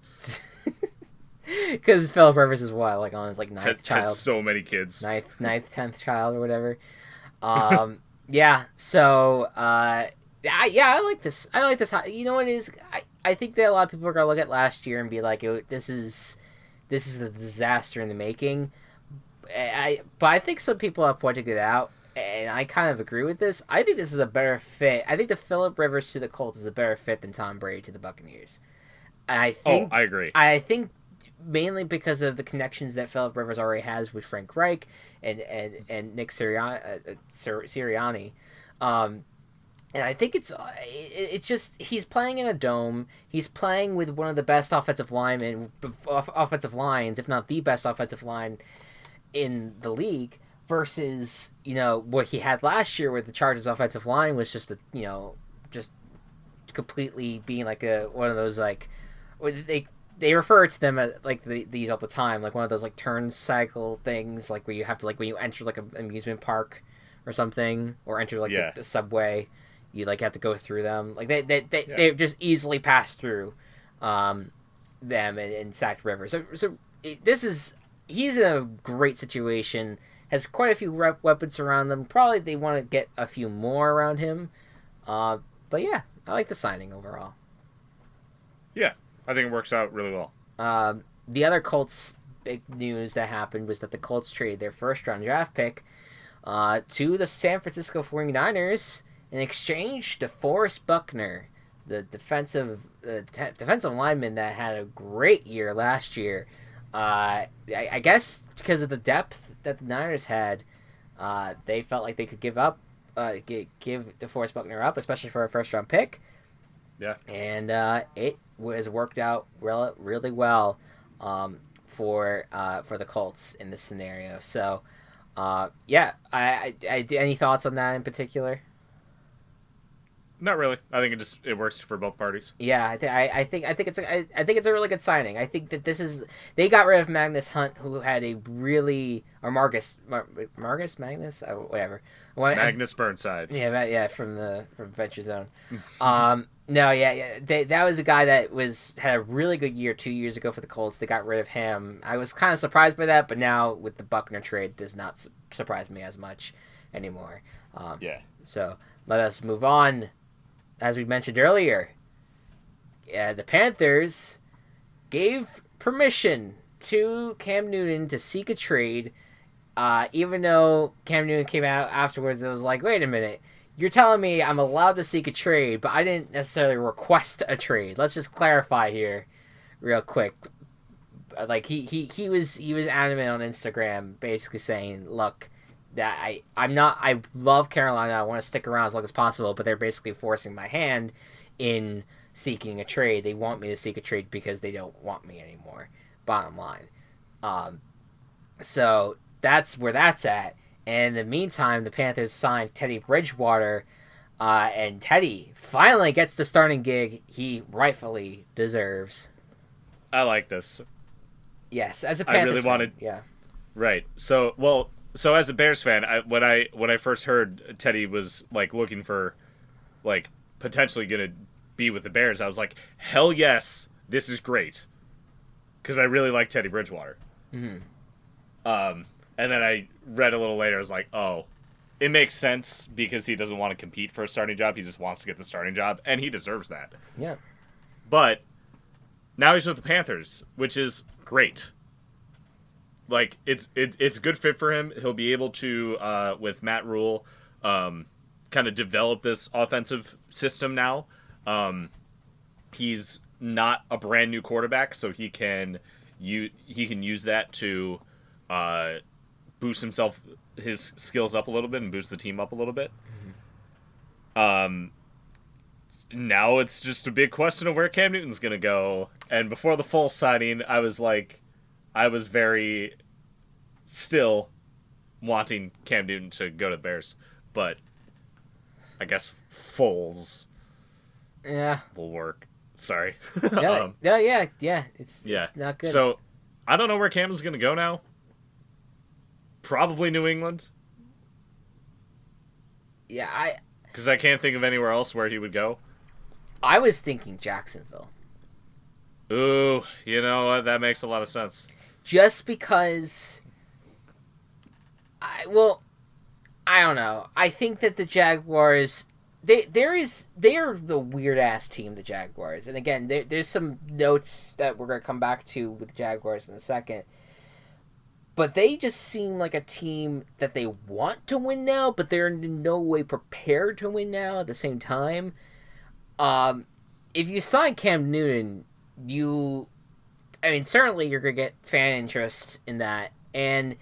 Because Phillip Rivers is what, like on his like ninth child. Has so many kids. Ninth, 10th child or whatever. Yeah. So, I like this. I like this. You know what it is? I think that a lot of people are gonna look at last year and be like, this is a disaster in the making. But I think some people have pointed it out, and I kind of agree with this. I think this is a better fit. I think the Phillip Rivers to the Colts is a better fit than Tom Brady to the Buccaneers. And Oh, I agree. I think mainly because of the connections that Phillip Rivers already has with Frank Reich and Nick Sirianni. Um, and I think it's just he's playing in a dome. He's playing with one of the best offensive lines, if not the best offensive line in the league. Versus what he had last year with the Chargers offensive line was just completely being like a one of those like they refer to them as like these all the time, like one of those like turn cycle things, like where you have to like when you enter like an amusement park or something, or enter like the subway, you like have to go through them. Like they just easily pass through them and sacked Rivers. He's in a great situation. Has quite a few weapons around them. Probably they want to get a few more around him. But yeah, I like the signing overall. Yeah, I think it works out really well. The other Colts big news that happened was that the Colts traded their first round draft pick to the San Francisco 49ers in exchange to Forrest Buckner, the defensive lineman that had a great year last year. I guess because of the depth that the Niners had, they felt like they could give DeForest Buckner up, especially for a first round pick. Yeah, and it was worked out really well for the Colts in this scenario. So, I any thoughts on that in particular? not really. I think it works for both parties. Yeah, I think it's a really good signing. I think that they got rid of Magnus Hunt, who had a really or Margus Magnus whatever Magnus Burnsides. Yeah, from Venture Zone. No, that was a guy that had a really good year 2 years ago for the Colts. They got rid of him. I was kind of surprised by that, but now with the Buckner trade, does not surprise me as much anymore. So let us move on. As we mentioned earlier, the Panthers gave permission to Cam Newton to seek a trade, even though Cam Newton came out afterwards and was like, wait a minute, you're telling me I'm allowed to seek a trade, but I didn't necessarily request a trade. Let's just clarify here real quick. Like he was adamant on Instagram, basically saying, look, that I love Carolina. I want to stick around as long as possible, but they're basically forcing my hand in seeking a trade. They want me to seek a trade because they don't want me anymore. Bottom line. So that's where that's at. And in the meantime, the Panthers signed Teddy Bridgewater, and Teddy finally gets the starting gig he rightfully deserves. I like this. Yes, as a Panthers I really wanted. Yeah. Right. So as a Bears fan, when I first heard Teddy was like looking for, like potentially gonna be with the Bears, I was like, hell yes, this is great, because I really like Teddy Bridgewater. Mm-hmm. And then I read a little later, I was like, oh, it makes sense because he doesn't want to compete for a starting job. He just wants to get the starting job, and he deserves that. Yeah. But now he's with the Panthers, which is great. Like, it's a good fit for him. He'll be able to, with Matt Rule, kind of develop this offensive system now. He's not a brand new quarterback, so he can use that to boost his skills up a little bit and boost the team up a little bit. Mm-hmm. Now it's just a big question of where Cam Newton's going to go. And before the full signing, I was very still wanting Cam Newton to go to the Bears, but I guess Foles will work. Sorry. It's not good. So I don't know where Cam is going to go now. Probably New England. Yeah, because I can't think of anywhere else where he would go. I was thinking Jacksonville. Ooh, you know what? That makes a lot of sense. Just because, I I don't know. I think that the Jaguars, they are the weird ass team, the Jaguars. And again, there's some notes that we're gonna come back to with the Jaguars in a second. But they just seem like a team that they want to win now, but they're in no way prepared to win now at the same time. If you sign Cam Newton, certainly you're going to get fan interest in that. And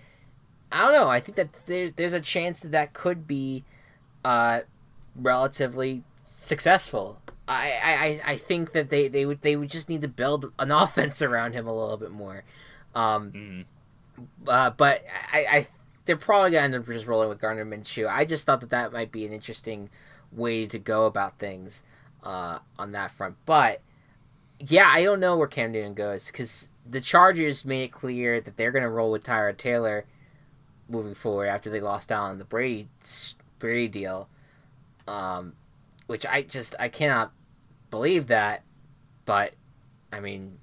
I don't know, I think that there's a chance that could be relatively successful. I think that they would just need to build an offense around him a little bit more. But they're probably going to end up just rolling with Gardner Minshew. I just thought that might be an interesting way to go about things on that front. But, yeah, I don't know where Cam Newton goes because the Chargers made it clear that they're going to roll with Tyrod Taylor moving forward after they lost out on the Brady deal, which I cannot believe that. But, I mean,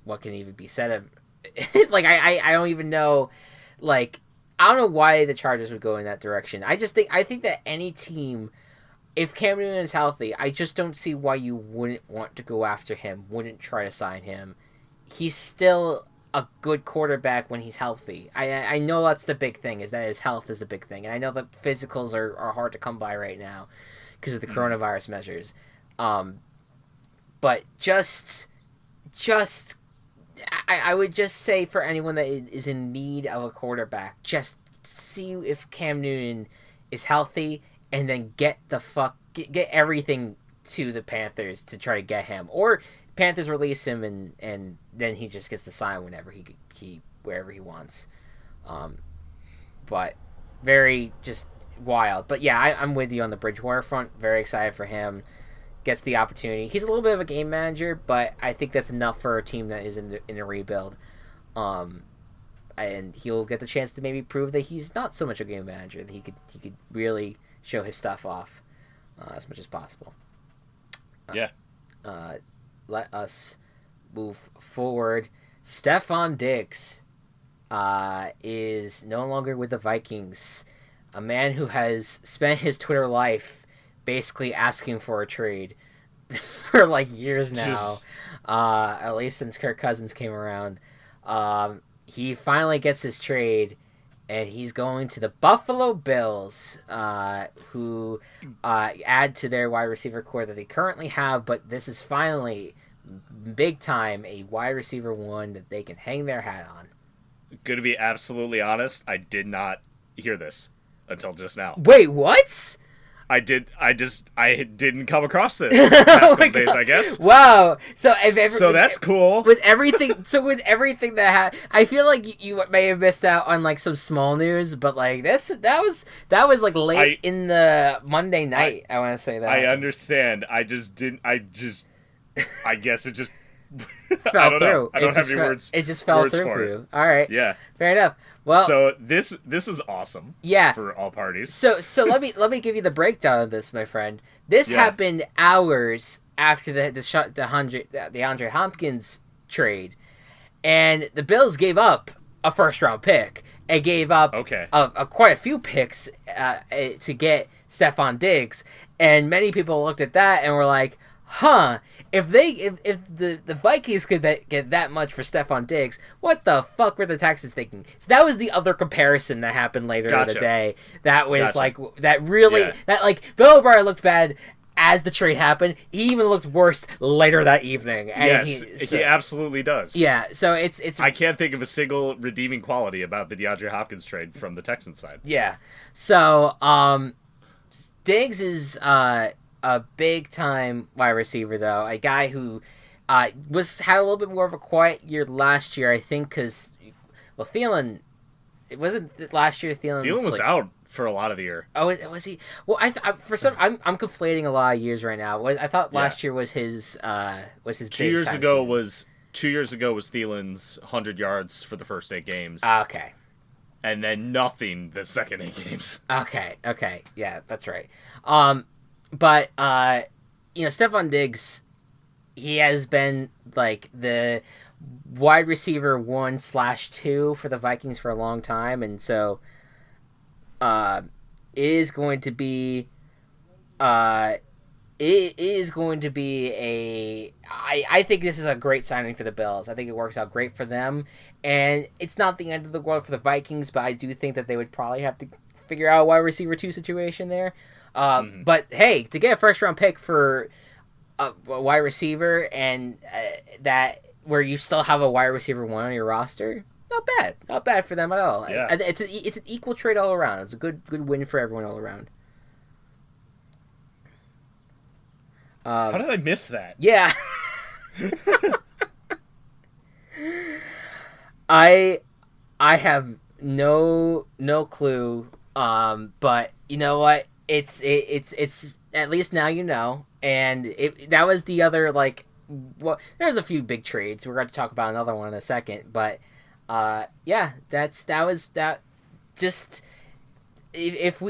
what can even be said of like I don't even know, like I don't know why the Chargers would go in that direction. I think that any team, if Cam Newton is healthy, I just don't see why you wouldn't want to go after him, wouldn't try to sign him. He's still a good quarterback when he's healthy. I know that's the big thing, is that his health is the big thing, and I know that physicals are hard to come by right now because of the coronavirus measures. But just I would just say for anyone that is in need of a quarterback, just see if Cam Newton is healthy and then get everything to the Panthers to try to get him. Or Panthers release him and then he just gets to sign whenever he wherever he wants. But very just wild. But yeah, I'm with you on the Bridgewater front. Very excited for him. Gets the opportunity. He's a little bit of a game manager, but I think that's enough for a team that is in a rebuild. And he'll get the chance to maybe prove that he's not so much a game manager, that he could really show his stuff off as much as possible. Yeah. Let us move forward. Stefon Diggs is no longer with the Vikings. A man who has spent his Twitter life basically asking for a trade for like years now, at least since Kirk Cousins came around. He finally gets his trade, and he's going to the Buffalo Bills, who add to their wide receiver core that they currently have, but this is finally big time a wide receiver one that they can hang their hat on. Going to be absolutely honest, I did not hear this until just now. Wait, what? I didn't come across this past couple days, I guess. Wow. So that's cool. With everything that happened, I feel like you may have missed out on like some small news, but like that was like late in the Monday night. I want to say that. I understand. I guess it just fell through. I don't have any words. It just fell through for you. All right. Yeah. Fair enough. Well, so this is awesome. Yeah. For all parties. So let me give you the breakdown of this, my friend. This happened hours after the DeAndre Hopkins trade, and the Bills gave up a first round pick and gave up quite a few picks to get Stefon Diggs, and many people looked at that and were like, if the Vikings could get that much for Stefon Diggs, what the fuck were the Texans thinking? So that was the other comparison that happened later in the day. That was like that really that like Bill O'Brien looked bad as the trade happened. He even looked worse later that evening. And he absolutely does. Yeah, so it's I can't think of a single redeeming quality about the DeAndre Hopkins trade from the Texans side. Yeah. So Diggs is a big-time wide receiver, though. A guy who had a little bit more of a quiet year last year, I think, because, well, Thielen... It wasn't last year Thielen was out for a lot of the year. Oh, was he? Well, I'm conflating a lot of years right now. I thought last year was his 2 years ago was 2 years ago was Thielen's 100 yards for the first 8 games. Okay. And then nothing the second 8 games. Okay. Yeah, that's right. But, Stefon Diggs, he has been, like, the wide receiver 1/2 for the Vikings for a long time, and so, it is going to be uh it is going to be I think this is a great signing for the Bills. I think it works out great for them, and it's not the end of the world for the Vikings, but I do think that they would probably have to figure out a wide receiver 2 situation there. But hey, to get a first round pick for a wide receiver and that where you still have a wide receiver 1 on your roster, not bad for them at all. Yeah. It's an equal trade all around. It's a good win for everyone all around. How did I miss that? Yeah. I have no clue. But you know what? It's at least now you know. And that was the other well, there's a few big trades. We're going to talk about another one in a second. But yeah, that was just. If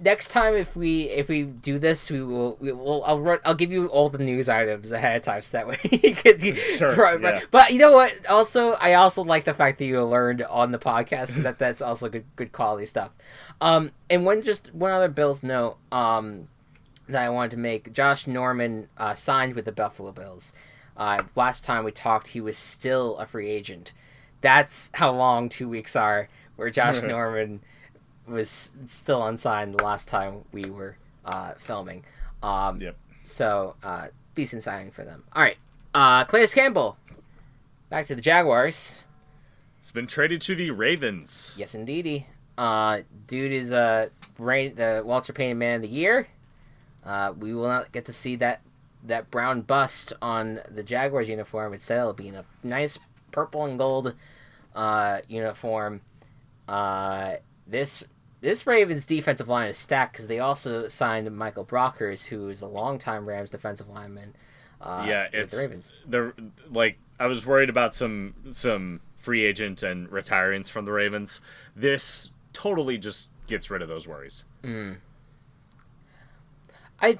next time if we do this, I'll give you all the news items ahead of time so that way you can sure, yeah. But you know what? I also like the fact that you learned on the podcast because that's also good quality stuff. And one other Bills note that I wanted to make: Josh Norman signed with the Buffalo Bills. Last time we talked, he was still a free agent. That's how long 2 weeks are, where Josh Norman was still unsigned the last time we were filming. Yep. So, decent signing for them. All right. Calais Campbell. Back to the Jaguars. It's been traded to the Ravens. Yes, indeedy. Dude is the Walter Payton Man of the Year. We will not get to see that brown bust on the Jaguars uniform. Instead, it'll be in a nice purple and gold uniform. This Ravens defensive line is stacked because they also signed Michael Brockers, who is a longtime Rams defensive lineman. It's the Ravens. I was worried about some free agent and retirements from the Ravens. This totally just gets rid of those worries. I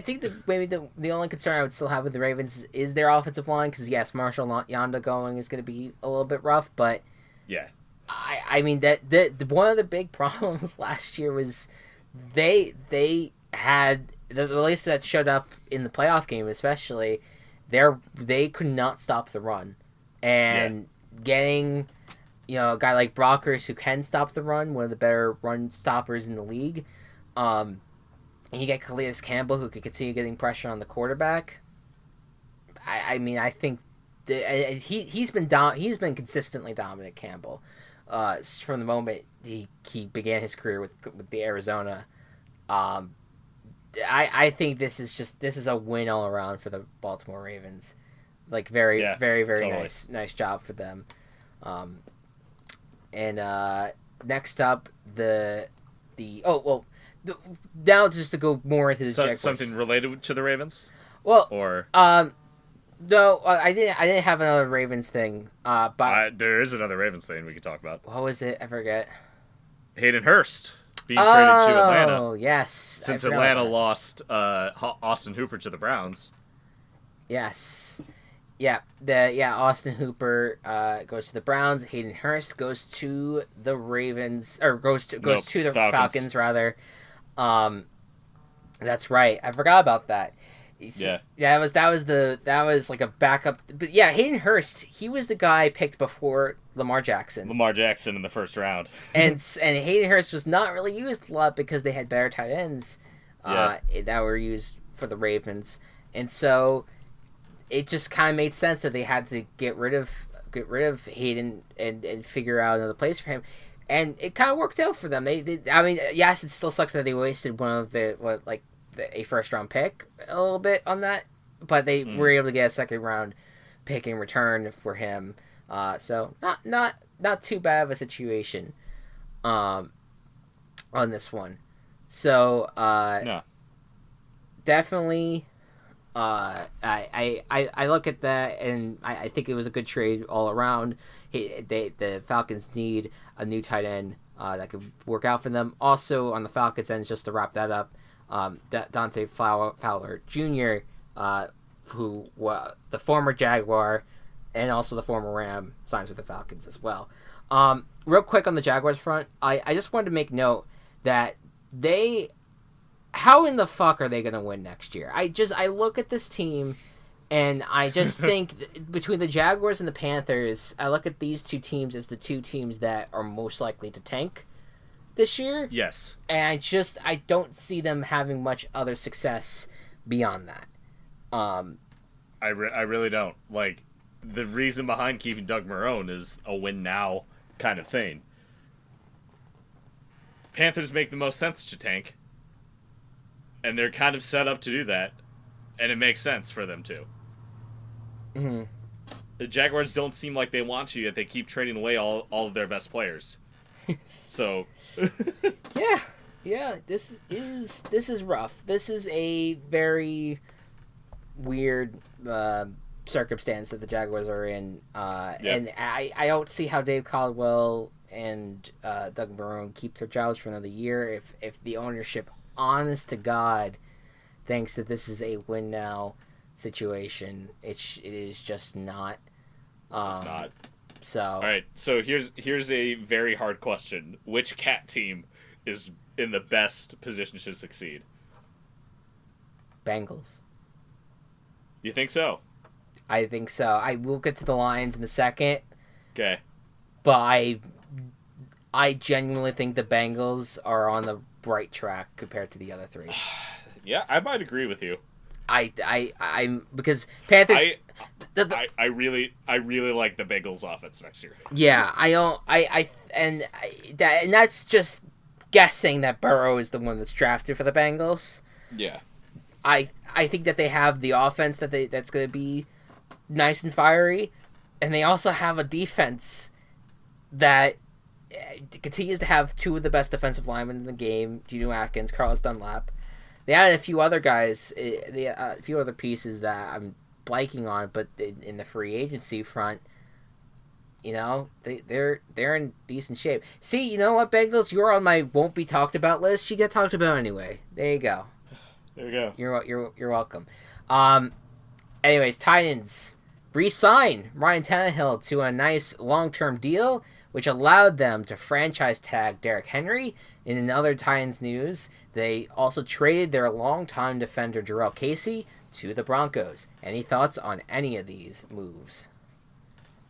think that maybe the only concern I would still have with the Ravens is their offensive line because yes, Marshall Yanda going is going to be a little bit rough, but yeah. I mean that one of the big problems last year was they had the least that showed up in the playoff game, especially they could not stop the run, and getting a guy like Brockers who can stop the run, one of the better run stoppers in the league, and you get Calais Campbell who could continue getting pressure on the quarterback. I mean I think he's been consistently dominant, Campbell. From the moment he began his career with the Arizona, I think this is a win all around for the Baltimore Ravens. Very totally. nice job for them. And next up now just to go more into the Jaguars. Something related to the Ravens. Well, or no, I didn't have another Ravens thing. But there is another Ravens thing we could talk about. What was it? I forget. Hayden Hurst being traded to Atlanta. Oh, yes. Since Atlanta lost Austin Hooper to the Browns. Yes. Yeah. Austin Hooper goes to the Browns. Hayden Hurst goes to the Ravens, or goes to the Falcons rather. That's right. I forgot about that. Yeah, that was like a backup. But yeah, Hayden Hurst, he was the guy picked before Lamar Jackson. In the first round, and Hayden Hurst was not really used a lot because they had better tight ends that were used for the Ravens, and so it just kind of made sense that they had to get rid of Hayden and figure out another place for him, and it kind of worked out for them. I mean, yes, it still sucks that they wasted one of a first round pick a little bit on that, but they were able to get a second round pick in return for him. So not too bad of a situation on this one. So no. Definitely I look at that and I think it was a good trade all around. The Falcons need a new tight end that could work out for them. Also on the Falcons end, just to wrap that up, Dante Fowler Jr., who the former Jaguar and also the former Ram, signs with the Falcons as well. Real quick on the Jaguars front, I just wanted to make note that they. How in the fuck are they going to win next year? I look at this team, and I just think between the Jaguars and the Panthers, I look at these two teams as the two teams that are most likely to tank this year. Yes. And I don't see them having much other success beyond that. I really don't. Like, the reason behind keeping Doug Marrone is a win now kind of thing. Panthers make the most sense to tank. And they're kind of set up to do that. And it makes sense for them to. Mm-hmm. The Jaguars don't seem like they want to, yet they keep trading away all of their best players. So... Yeah, this is rough. This is a very weird circumstance that the Jaguars are in, and I don't see how Dave Caldwell and Doug Marrone keep their jobs for another year if the ownership, honest to God, thinks that this is a win now situation. It is just not. This is not. So all right, so here's a very hard question: which cat team is in the best position to succeed? Bengals. You think so? I think so. I will get to the Lions in a second. Okay. But I genuinely think the Bengals are on the right track compared to the other three. Yeah, I might agree with you. I'm because Panthers. I really like the Bengals offense next year. Yeah, and that's just guessing that Burrow is the one that's drafted for the Bengals. Yeah. I think that they have the offense that's going to be nice and fiery, and they also have a defense that continues to have two of the best defensive linemen in the game, Geno Atkins, Carlos Dunlap. They added a few other guys, a few other pieces that I'm blanking on, but in the free agency front, you know, they're in decent shape. See, you know what, Bengals, you're on my won't be talked about list. You get talked about anyway. There you go. There you go. You're welcome. Anyways, Titans re-sign Ryan Tannehill to a nice long-term deal, which allowed them to franchise tag Derrick Henry. In other Titans news, they also traded their longtime defender Jarrell Casey to the Broncos. Any thoughts on any of these moves?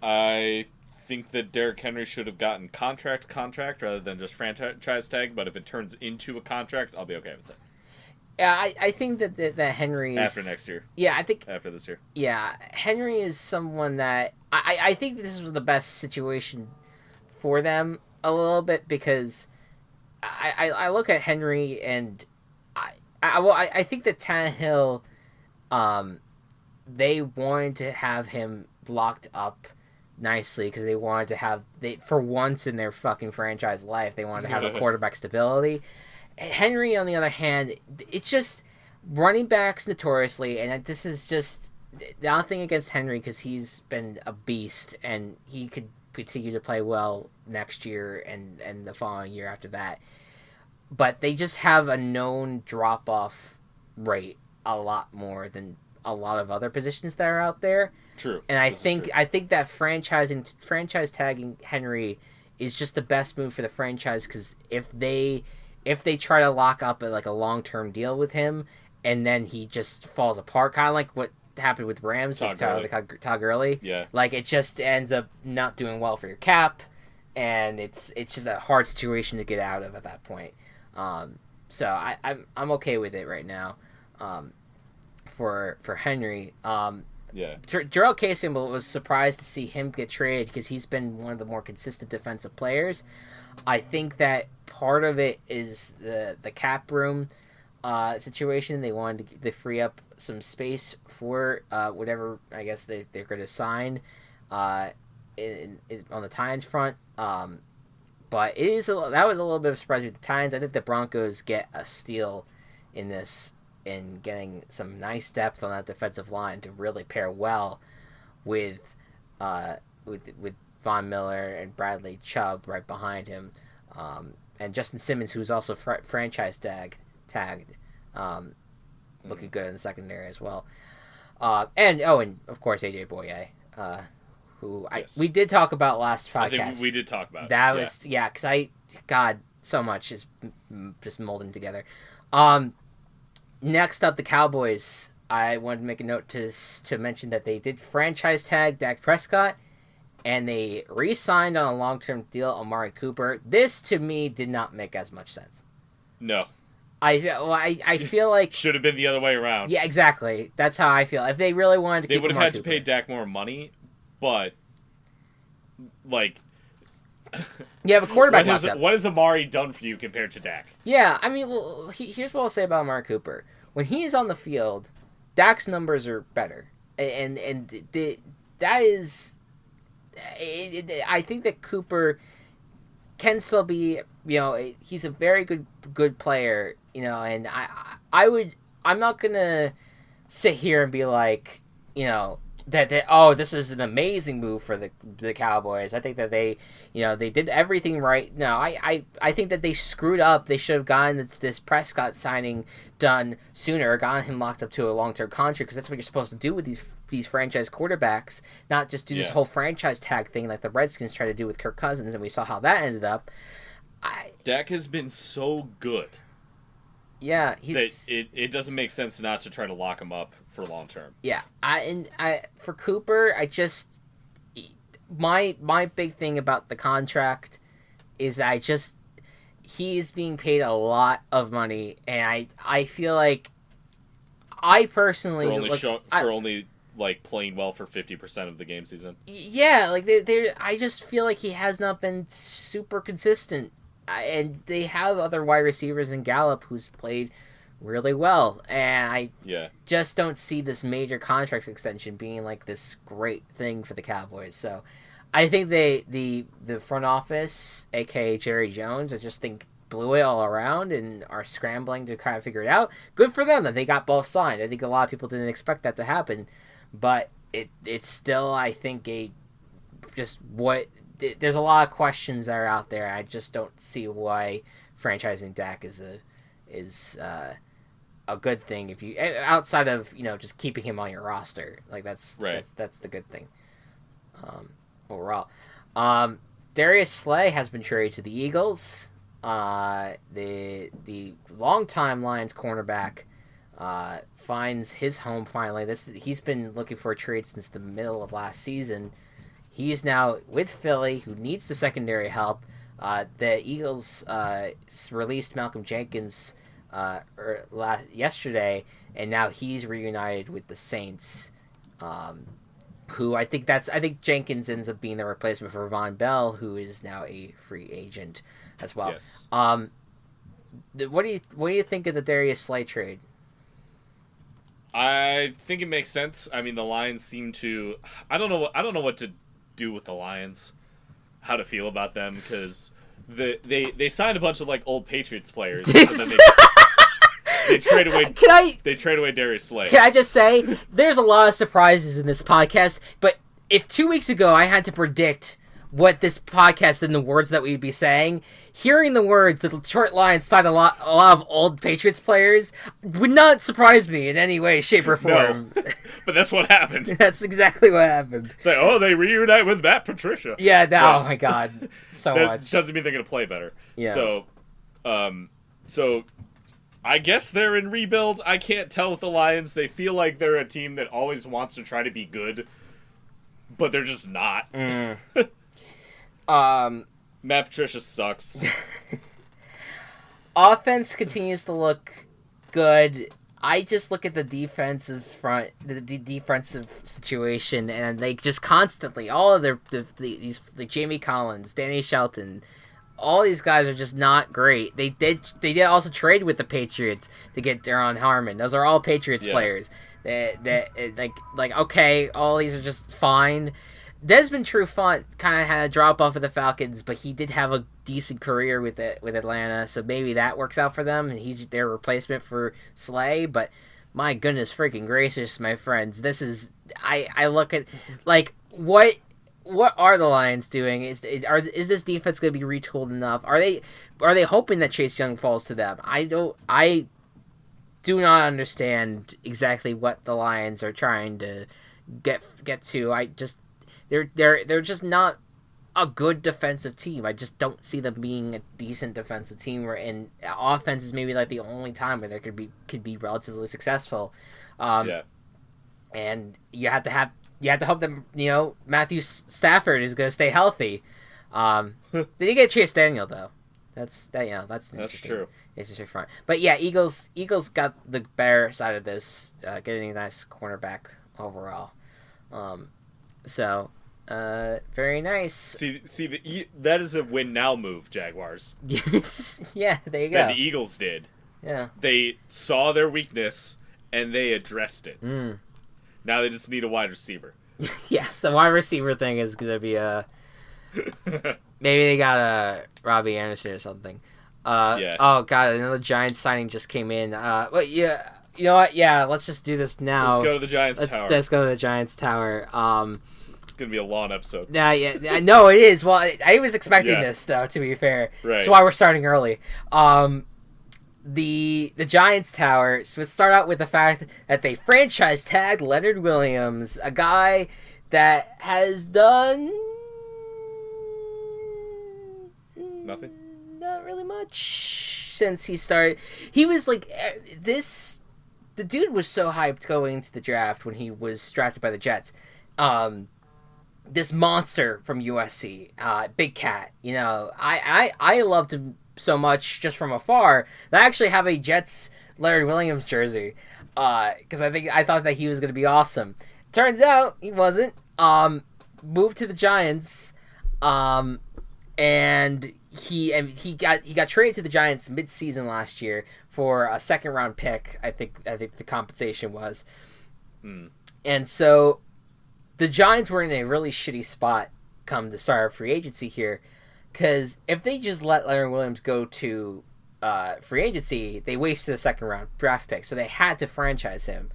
I think that Derrick Henry should have gotten contract rather than just franchise tag, but if it turns into a contract, I'll be okay with it. Yeah, I think that Henry is... After next year. Yeah, I think... After this year. Yeah, Henry is someone that... I think this was the best situation for them a little bit because I look at Henry and I think that Tannehill, they wanted to have him locked up nicely because they wanted to have... for once in their fucking franchise life, they wanted to have a quarterback stability. Henry, on the other hand, it's just running backs notoriously, and this is just nothing against Henry because he's been a beast and he could continue to play well next year and the following year after that. But they just have a known drop-off rate a lot more than a lot of other positions that are out there. True. And I think that franchise tagging Henry is just the best move for the franchise because if they try to lock up a long-term deal with him and then he just falls apart, kind of like what happened with Rams with Todd Gurley. Yeah. Like, it just ends up not doing well for your cap, and it's just a hard situation to get out of at that point. So I'm okay with it right now for Henry. Yeah. Jarrell Casey was surprised to see him get traded because he's been one of the more consistent defensive players. I think that part of it is the cap room situation. They wanted to free up some space for whatever I guess they're going to sign on the Titans front. But that was a little bit of a surprise with the Titans. I think the Broncos get a steal in this in getting some nice depth on that defensive line to really pair well with Von Miller and Bradley Chubb right behind him, and Justin Simmons, who's also franchise tagged, looking good in the secondary as well. And of course AJ Boye, who we did talk about last podcast. I think we did talk about that. Was because so much is just molding together. Next up, the Cowboys. I wanted to make a note to mention that they did franchise tag Dak Prescott, and they re-signed on a long-term deal Amari Cooper. This, to me, did not make as much sense. No. I feel like... Should have been the other way around. Yeah, exactly. That's how I feel. If they really wanted to keep They would have had Cooper, to pay Dak more money, but, like... You have a quarterback locked up. What has Amari done for you compared to Dak? Yeah, I mean, well, here's what I'll say about Amari Cooper. When he is on the field, Dak's numbers are better. And that is... I think that Cooper can still be, he's a very good player, and I'm not gonna sit here and be like, that this is an amazing move for the Cowboys. I think that they did everything right. No, I think that they screwed up. They should have gotten this Prescott signing done sooner, gotten him locked up to a long-term contract, because that's what you're supposed to do with these franchise quarterbacks, not just do this whole franchise tag thing like the Redskins tried to do with Kirk Cousins, and we saw how that ended up. Dak has been so good. Yeah, it doesn't make sense not to try to lock him up for long term. Yeah, for Cooper, my big thing about the contract is that he is being paid a lot of money, and I feel like I personally for only like playing well for 50% of the game season. Yeah, like I just feel like he has not been super consistent, and they have other wide receivers in Gallup who's played really well, and I just don't see this major contract extension being like this great thing for the Cowboys. So I think the front office, aka Jerry Jones, I just think blew it all around and are scrambling to kind of figure it out. Good for them that they got both signed. I think a lot of people didn't expect that to happen, but it's still, I think, there's a lot of questions that are out there. I just don't see why franchising Dak is a good thing if you, outside of just keeping him on your roster. Like that's the good thing overall. Darius Slay has been traded to the Eagles. The longtime Lions cornerback finds his home finally. He's been looking for a trade since the middle of last season. He's now with Philly, who needs the secondary help. The Eagles released Malcolm Jenkins yesterday, and now he's reunited with the Saints. Who I think Jenkins ends up being the replacement for Von Bell, who is now a free agent as well. Yes. What do you think of the Darius Slay trade? I think it makes sense. I mean, the Lions seem to. I don't know what to do with the Lions. How to feel about them, because they signed a bunch of like old Patriots players. And then they trade away. They trade away Darius Slay. Can I just say, there's a lot of surprises in this podcast. But if 2 weeks ago I had to predict what this podcast and the words that we'd be saying, hearing the words that the Detroit Lions signed a lot of old Patriots players would not surprise me in any way, shape, or form. No, but that's what happened. That's exactly what happened. It's like, they reunite with Matt Patricia. Yeah, oh my God, so much. Doesn't mean they're going to play better. Yeah. So I guess they're in rebuild. I can't tell with the Lions. They feel like they're a team that always wants to try to be good, but they're just not. Matt Patricia sucks. Offense continues to look good. I just look at the defensive front, the defensive situation, and they just constantly, all of these like Jamie Collins, Danny Shelton, all these guys are just not great. They did also trade with the Patriots to get Daron Harmon. Those are all Patriots players. Like okay, all these are just fine. Desmond Trufant kind of had a drop off of the Falcons, but he did have a decent career with Atlanta, so maybe that works out for them, and he's their replacement for Slay. But my goodness freaking gracious, my friends, this is I look at like what are the Lions doing? Is this defense going to be retooled enough? Are they hoping that Chase Young falls to them? I do not understand exactly what the Lions are trying to get to. They're just not a good defensive team. I just don't see them being a decent defensive team. And offense is maybe like the only time where they could be relatively successful. Yeah. And you have to hope that Matthew Stafford is going to stay healthy. Did you get Chase Daniel though? That's true. Interesting front. But yeah, Eagles got the better side of this, getting a nice cornerback overall. So very nice. See, that is a win now move, Jaguars. Yes, yeah, there you go. That the Eagles did. Yeah, they saw their weakness and they addressed it. Mm. Now they just need a wide receiver. Yes, the wide receiver thing is gonna be maybe they got a Robbie Anderson or something. Yeah. Oh god, another Giants signing just came in. But yeah, you know what? Yeah, let's just do this now. Let's go to the Giants Tower. Let's go to the Giants Tower. It's gonna be a long episode. Yeah, no, it is. Well, I was expecting this though. To be fair, right. That's why we're starting early. The Giants Tower. So let's start out with the fact that they franchise tagged Leonard Williams, a guy that has done nothing. Not really much since he started. He was like this. The dude was so hyped going into the draft when he was drafted by the Jets. This monster from USC, Big Cat. I loved him so much just from afar that I actually have a Jets Larry Williams jersey because I thought that he was going to be awesome. Turns out he wasn't. Moved to the Giants, and he got traded to the Giants mid-season last year for a second-round pick. I think the compensation was, and so the Giants were in a really shitty spot come the start of free agency here, because if they just let Leonard Williams go to free agency, they wasted a second-round draft pick, so they had to franchise him.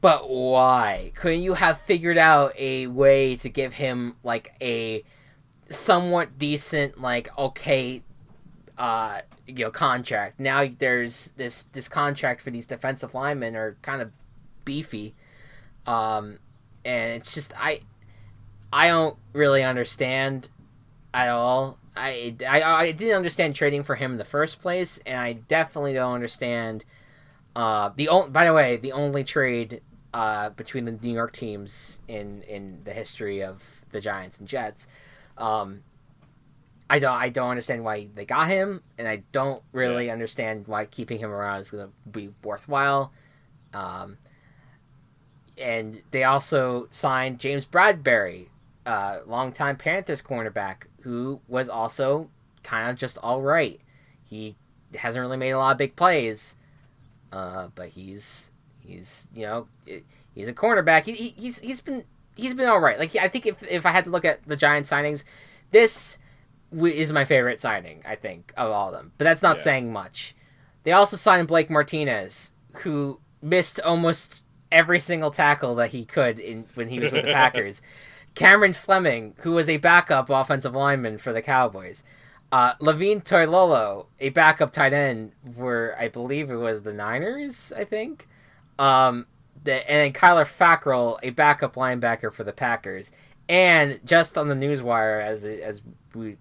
But why? Couldn't you have figured out a way to give him like a somewhat decent, like contract? Now there's this contract for these defensive linemen are kind of beefy, and it's just I don't really understand at all. I didn't understand trading for him in the first place, and I definitely don't understand. By the way, the only trade between the New York teams in the history of the Giants and Jets. I don't understand why they got him, and I don't really understand why keeping him around is going to be worthwhile. And they also signed James Bradbury, longtime Panthers cornerback, who was also kind of just all right. He hasn't really made a lot of big plays, but he's a cornerback. He's been all right. Like I think if I had to look at the Giants signings, this is my favorite signing, I think, of all of them. But that's not saying much. They also signed Blake Martinez, who missed almost every single tackle that he could when he was with the Packers. Cameron Fleming, who was a backup offensive lineman for the Cowboys. Levine Toilolo, a backup tight end for, I believe it was the Niners, I think. And then Kyler Fackrell, a backup linebacker for the Packers. And just on the newswire,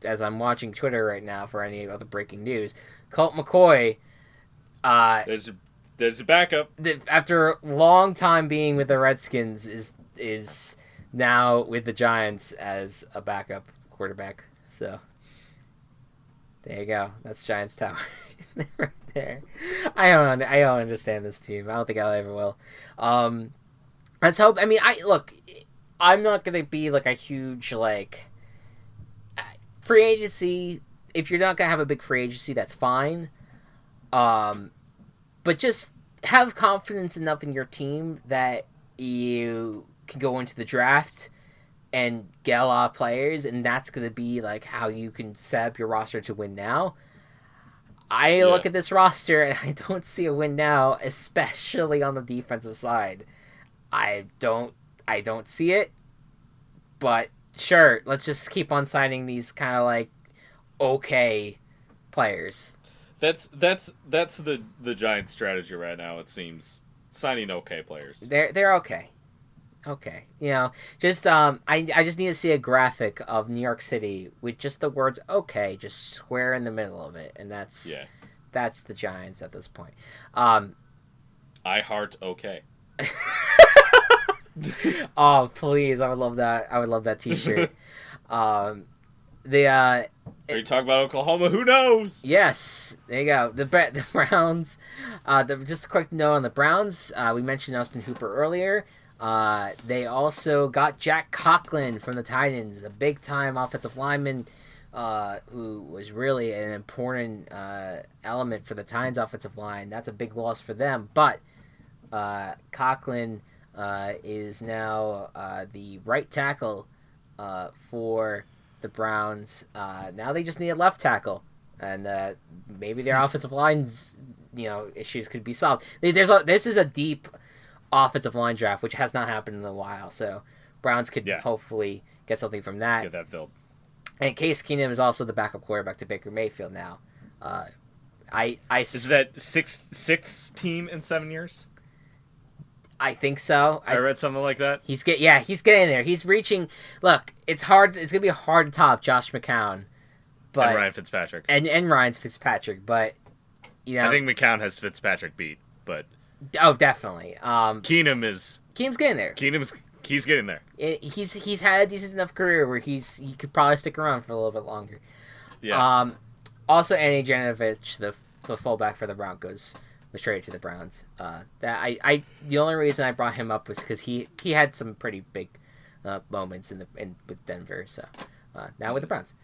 as I'm watching Twitter right now for any other breaking news, Colt McCoy. There's a backup. After a long time being with the Redskins, is now with the Giants as a backup quarterback. So there you go. That's Giants Tower right there. I don't understand this team. I don't think I ever will. Let's hope. I mean, I'm not gonna be like a huge free agency. If you're not gonna have a big free agency, that's fine. But just have confidence enough in your team that you can go into the draft and get a lot of players, and that's going to be like how you can set up your roster to win now. I look at this roster and I don't see a win now, especially on the defensive side. I don't see it. But sure, let's just keep on signing these kind of okay players. That's the Giants' strategy right now. It seems signing okay players. They're okay. Okay. Just I just need to see a graphic of New York City with just the words "okay" just square in the middle of it, and Yeah. that's the Giants at this point. Um, I heart okay. oh please, I would love that. I would love that T-shirt. Um, the Are you talking about Oklahoma? Who knows? Yes, there you go. The Browns. Just a quick note on the Browns. We mentioned Austin Hooper earlier. They also got Jack Conklin from the Titans, a big time offensive lineman who was really an important element for the Titans offensive line. That's a big loss for them. But Conklin is now the right tackle for the Browns. Now they just need a left tackle, and maybe their offensive line's issues could be solved. This is a deep offensive line draft, which has not happened in a while. So Browns could hopefully get something from that. Get that filled. And Case Keenum is also the backup quarterback to Baker Mayfield now. Is that sixth team in 7 years? I think so. I read something like that. He's getting there. He's reaching. Look, it's hard. It's gonna be hard to top Josh McCown, but and Ryan Fitzpatrick and Ryan Fitzpatrick. But I think McCown has Fitzpatrick beat. But definitely. Keenum's getting there. He's getting there. He's had a decent enough career where he could probably stick around for a little bit longer. Yeah. Also, Andy Janovich, the fullback for the Broncos, was traded to the Browns. The only reason I brought him up was because he had some pretty big moments with Denver. So now with the Browns,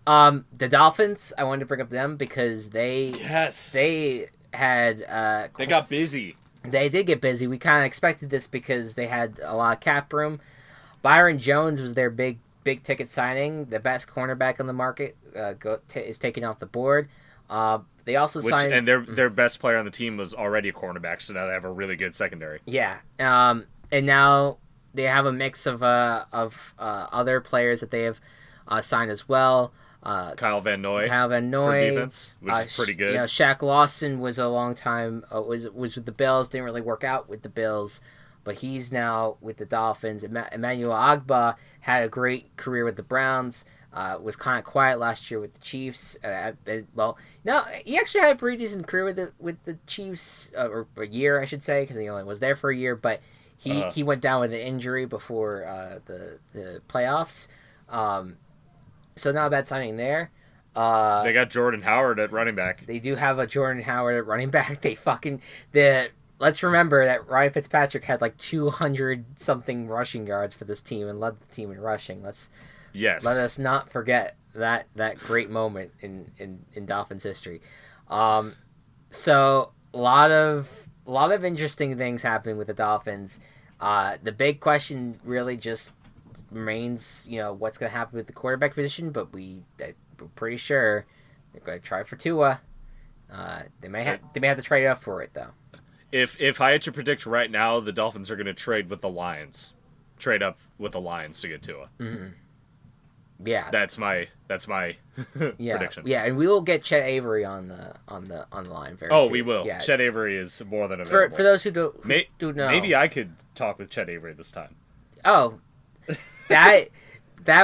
the Dolphins, I wanted to bring up them because they had they got busy. They did get busy. We kind of expected this because they had a lot of cap room. Byron Jones was their big ticket signing. The best cornerback on the market is taken off the board. They also signed, and their best player on the team was already a cornerback, so now they have a really good secondary. Yeah, and now they have a mix of other players that they have signed as well. Kyle Van Noy for defense, which is pretty good. Shaq Lawson was a long time was with the Bills. Didn't really work out with the Bills, but he's now with the Dolphins. Emmanuel Agba had a great career with the Browns. Was kind of quiet last year with the Chiefs. He actually had a pretty decent career with the Chiefs, or a year, I should say, because he only was there for a year. But he went down with an injury before the playoffs. So not a bad signing there. They got Jordan Howard at running back. They do have a Jordan Howard at running back. Let's remember that Ryan Fitzpatrick had like 200 something rushing yards for this team and led the team in rushing. Let us not forget that great moment in Dolphins history. So a lot of interesting things happening with the Dolphins. The big question really just remains, what's going to happen with the quarterback position. But we're pretty sure they're going to try for Tua. They may have to trade up for it though. If I had to predict right now, the Dolphins are going to trade up with the Lions to get Tua. Mm-hmm. Yeah, that's my prediction. Yeah, and we will get Chet Avery on the line very soon. We will. Yeah. Chet Avery is more than available. For those who do know, maybe I could talk with Chet Avery this time. Oh, that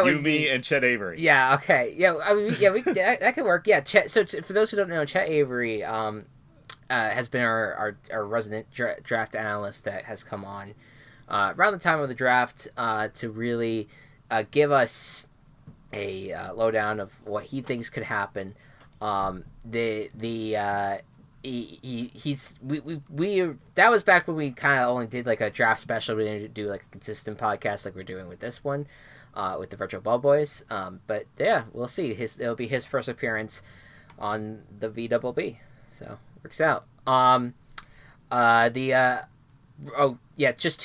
would you, me, and Chet Avery. Yeah. Okay. Yeah. I mean, yeah, that could work. Yeah. Chet. So for those who don't know, Chet Avery has been our resident draft analyst that has come on around the time of the draft to really give us a lowdown of what he thinks could happen. He's that was back when we kind of only did like a draft special. We didn't do like a consistent podcast like we're doing with this one, with the Virtual Ball Boys. But yeah, we'll see. It'll be his first appearance on the VWB, so works out. Just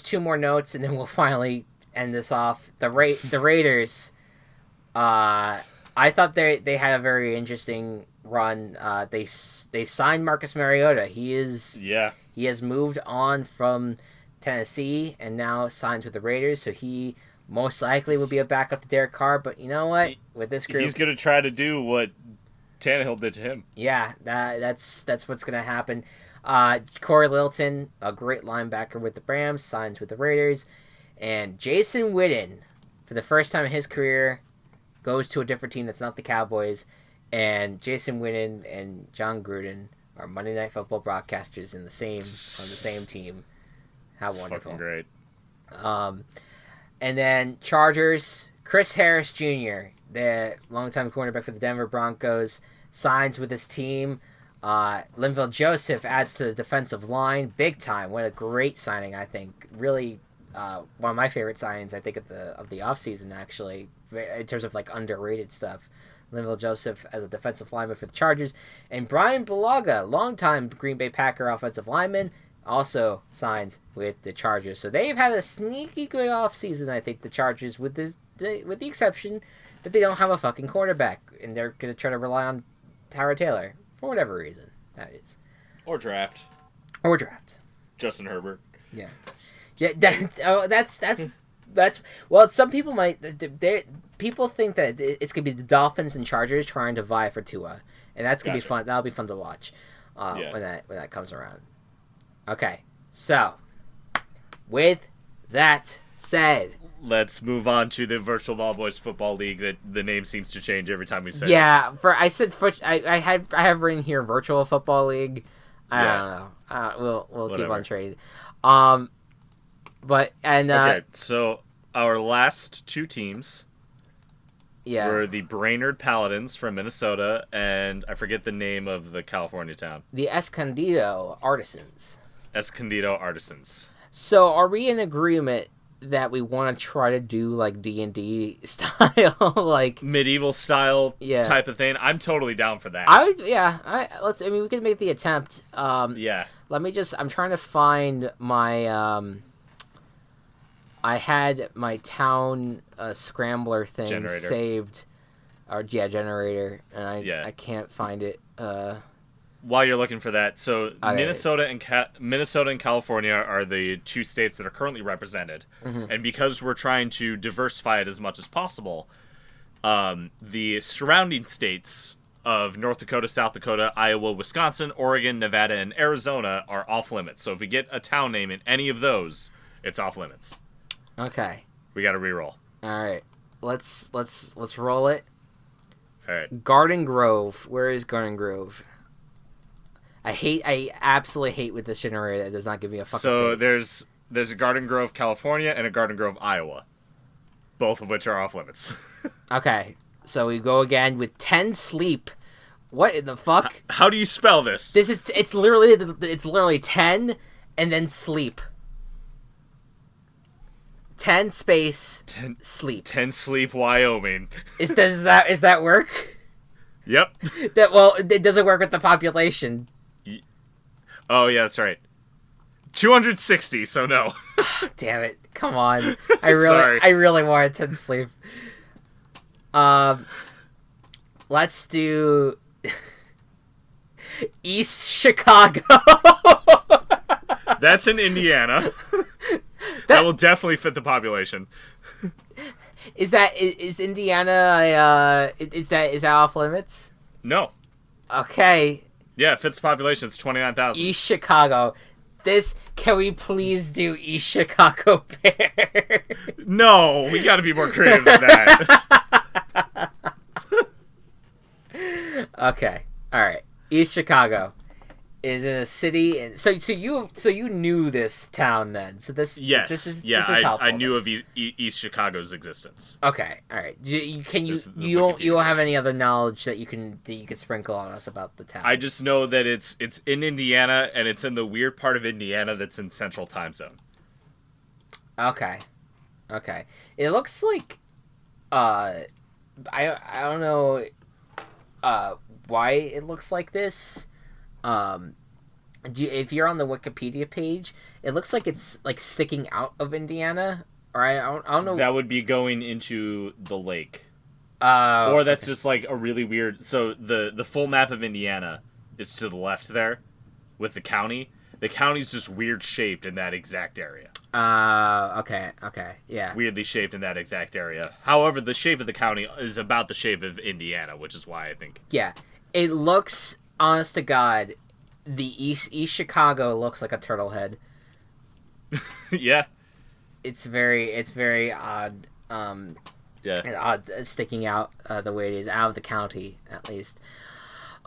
two more notes, and then we'll finally end this off. The Raiders. I thought they had a very interesting run. They signed Marcus Mariota. He has moved on from Tennessee and now signs with the Raiders. So he most likely will be a backup to Derek Carr. But you know what? With this group, he's going to try to do what Tannehill did to him. Yeah, that's what's going to happen. Corey Littleton, a great linebacker with the Rams, signs with the Raiders. And Jason Witten, for the first time in his career, goes to a different team that's not the Cowboys. And Jason Witten and John Gruden are Monday Night Football broadcasters on the same team. How It's wonderful! Fucking great. And then Chargers, Chris Harris Jr., the longtime cornerback for the Denver Broncos, signs with his team. Linval Joseph adds to the defensive line big time. What a great signing, I think. Really, one of my favorite signings, I think, of the offseason, actually, in terms of like underrated stuff. Linval Joseph as a defensive lineman for the Chargers. And Brian Bulaga, longtime Green Bay Packer offensive lineman, also signs with the Chargers. So they've had a sneaky good offseason, I think, the Chargers, with the exception that they don't have a fucking quarterback, and they're going to try to rely on Tyrod Taylor for whatever reason that is. Or draft. Justin Herbert. Yeah. Yeah. That's well. Some people might. People think that it's gonna be the Dolphins and Chargers trying to vie for Tua, and that's gonna be fun. That'll be fun to watch when that comes around. Okay, so with that said, let's move on to the Virtual Ball Boys Football League. That the name seems to change every time we say. Yeah, I have written here Virtual Football League. I don't know. We'll keep on trading. Okay, so our last two teams were the Brainerd Paladins from Minnesota, and I forget the name of the California town. The Escondido Artisans. So are we in agreement that we want to try to do like D&D style, like medieval style type of thing? I'm totally down for that. We could make the attempt. Let me just, I'm trying to find my I had my town scrambler thing saved, generator, and I can't find it. While you're looking for that, so Minnesota and California are the two states that are currently represented, and because we're trying to diversify it as much as possible, the surrounding states of North Dakota, South Dakota, Iowa, Wisconsin, Oregon, Nevada, and Arizona are off limits. So if we get a town name in any of those, it's off limits. Okay. We got to re-roll. All right. Let's roll it. All right. Garden Grove. Where is Garden Grove? I absolutely hate with this generator that does not give me a fucking So there's a Garden Grove, California, and a Garden Grove, Iowa. Both of which are off limits. Okay. So we go again with 10 sleep. What in the fuck? How do you spell this? It's literally 10 and then sleep. 10 space 10 sleep. 10 sleep Wyoming. Does that work? Yep. It doesn't work with the population. Oh yeah, that's right. 260, so no. Damn it. Come on. I really wanted 10 sleep. Let's do East Chicago. That's in Indiana. That will definitely fit the population. Is Indiana is that off limits? No. Okay. Yeah, it fits the population. It's 29,000. East Chicago. Can we please do East Chicago Bears? No, we got to be more creative than that. Okay. All right. East Chicago is in a city, and so you knew this town then. So this is helpful. I knew of East Chicago's existence. Okay, all right. You don't have any other knowledge that you can sprinkle on us about the town? I just know that it's in Indiana, and it's in the weird part of Indiana that's in Central Time Zone. Okay. It looks like I don't know why it looks like this. If you're on the Wikipedia page, it looks like it's like sticking out of Indiana, or I don't know. That would be going into the lake, or that's just like a really weird. So the full map of Indiana is to the left there, with the county. The county's just weird shaped in that exact area. Okay, yeah. Weirdly shaped in that exact area. However, the shape of the county is about the shape of Indiana, which is why I think. Yeah, it looks. Honest to God, the East Chicago looks like a turtle head. Yeah. it's very odd. Yeah. And odd sticking out the way it is out of the county at least.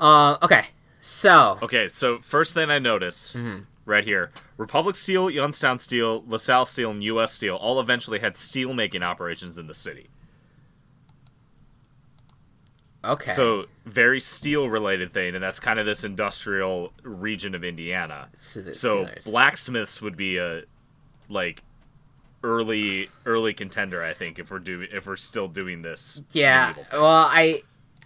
Okay, so First thing I notice right here: Republic Steel, Youngstown Steel, LaSalle Steel, and U.S. Steel all eventually had steel making operations in the city. Okay. So very steel related thing, and that's kind of this industrial region of Indiana. So blacksmiths would be a early contender, I think, if we're still doing this. Yeah. Well,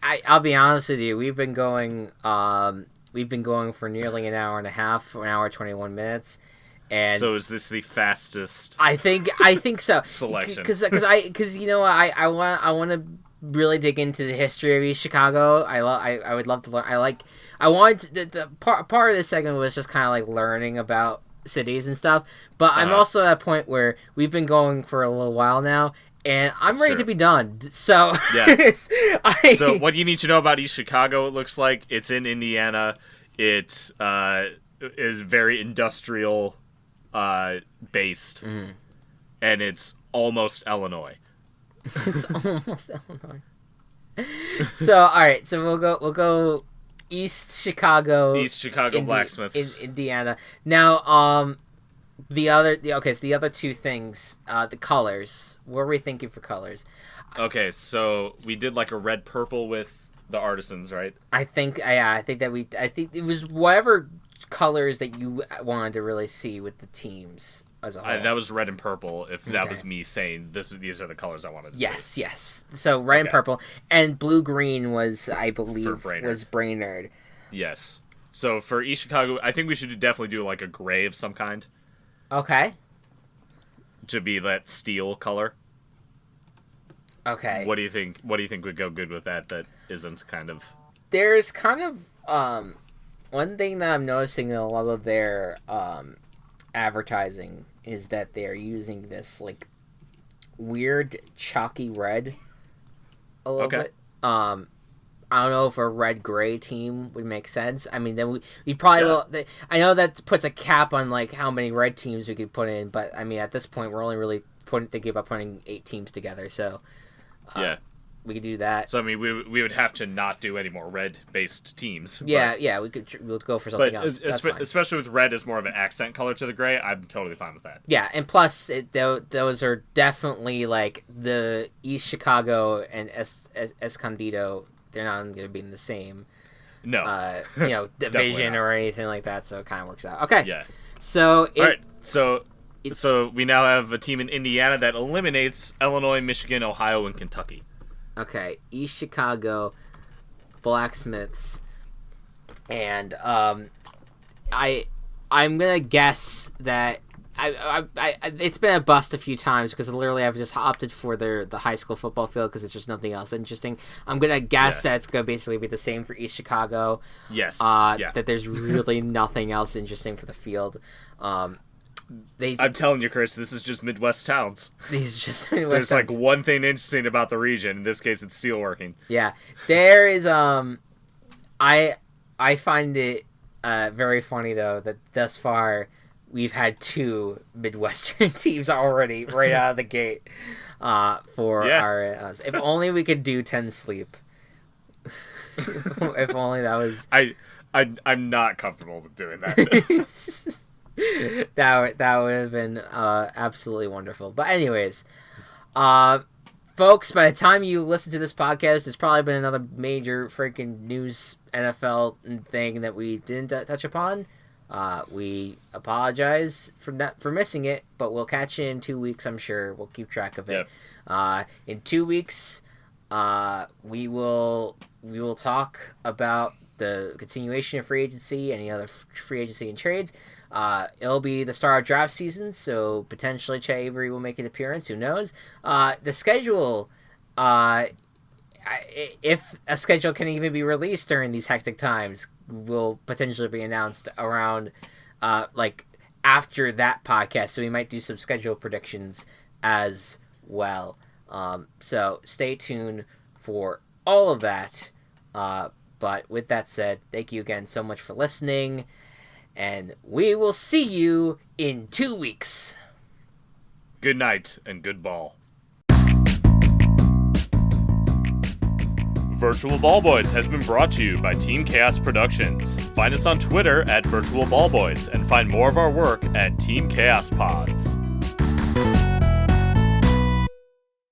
I'll be honest with you. We've been going for nearly an hour and a half, an hour 21 minutes. And so is this the fastest? I think so. Selection. Because you know I want to really dig into the history of East Chicago. I would love to learn. I wanted the part of this segment was just kind of like learning about cities and stuff. But I'm also at a point where we've been going for a little while now, and I'm ready to be done. So yeah. So what you need to know about East Chicago, it looks like it's in Indiana. It is very industrial based, and it's almost Illinois. It's almost Illinois. So all right, so we'll go East Chicago blacksmiths in Indiana. Now, the other two things, the colors. What were we thinking for colors? Okay, so we did like a red purple with the artisans, right? I think it was whatever colors that you wanted to really see with the teams as a whole. That was red and purple. If that was me saying these are the colors I wanted to see. Yes. So red and purple, and blue green was, I believe, was Brainerd. Yes. So for East Chicago, I think we should definitely do like a gray of some kind. Okay. To be that steel color. Okay. What do you think? What do you think would go good with that? That isn't kind of. There's kind of one thing that I'm noticing in a lot of their advertising is that they're using this like weird chalky red a little bit. I don't know if a red gray team would make sense. I mean, then we probably will. I know that puts a cap on like how many red teams we could put in, but I mean at this point we're only really thinking about putting 8 teams together. So we could do that. So I mean, we would have to not do any more red-based teams. Yeah, we'll go for something else. Especially with red as more of an accent color to the gray, I'm totally fine with that. Yeah, and plus those are definitely like the East Chicago and Escondido. They're not going to be in the same, division or anything like that. So it kind of works out. Okay. Yeah. So all right. So we now have a team in Indiana that eliminates Illinois, Michigan, Ohio, and Kentucky. Okay, East Chicago blacksmiths, and I'm gonna guess that I it's been a bust a few times because literally I've just opted for the high school football field because there's just nothing else interesting. I'm gonna guess that it's gonna basically be the same for East Chicago. Yes. That there's really nothing else interesting for the field. I'm telling you, Chris, this is just Midwest towns. These just Midwest There's towns. like one thing interesting about the region. In this case, it's steelworking. Yeah, there is. I find it very funny though that thus far we've had 2 Midwestern teams already right out of the gate. For our if only we could do 10 sleep. If only that was. I'm not comfortable with doing that. that would have been absolutely wonderful. But anyways, folks, by the time you listen to this podcast, there's probably been another major freaking news NFL thing that we didn't touch upon. We apologize for missing it, but we'll catch you in 2 weeks. I'm sure we'll keep track of it. Yep. In 2 weeks, we will talk about the continuation of free agency, any other free agency and trades. It'll be the start of draft season, so potentially Chet Avery will make an appearance. Who knows? The schedule, if a schedule can even be released during these hectic times, will potentially be announced around, after that podcast. So we might do some schedule predictions as well. So stay tuned for all of that. But with that said, thank you again so much for listening. And we will see you in 2 weeks. Good night and good ball. Virtual Ball Boys has been brought to you by Team Chaos Productions. Find us on Twitter at Virtual Ball Boys and find more of our work at Team Chaos Pods.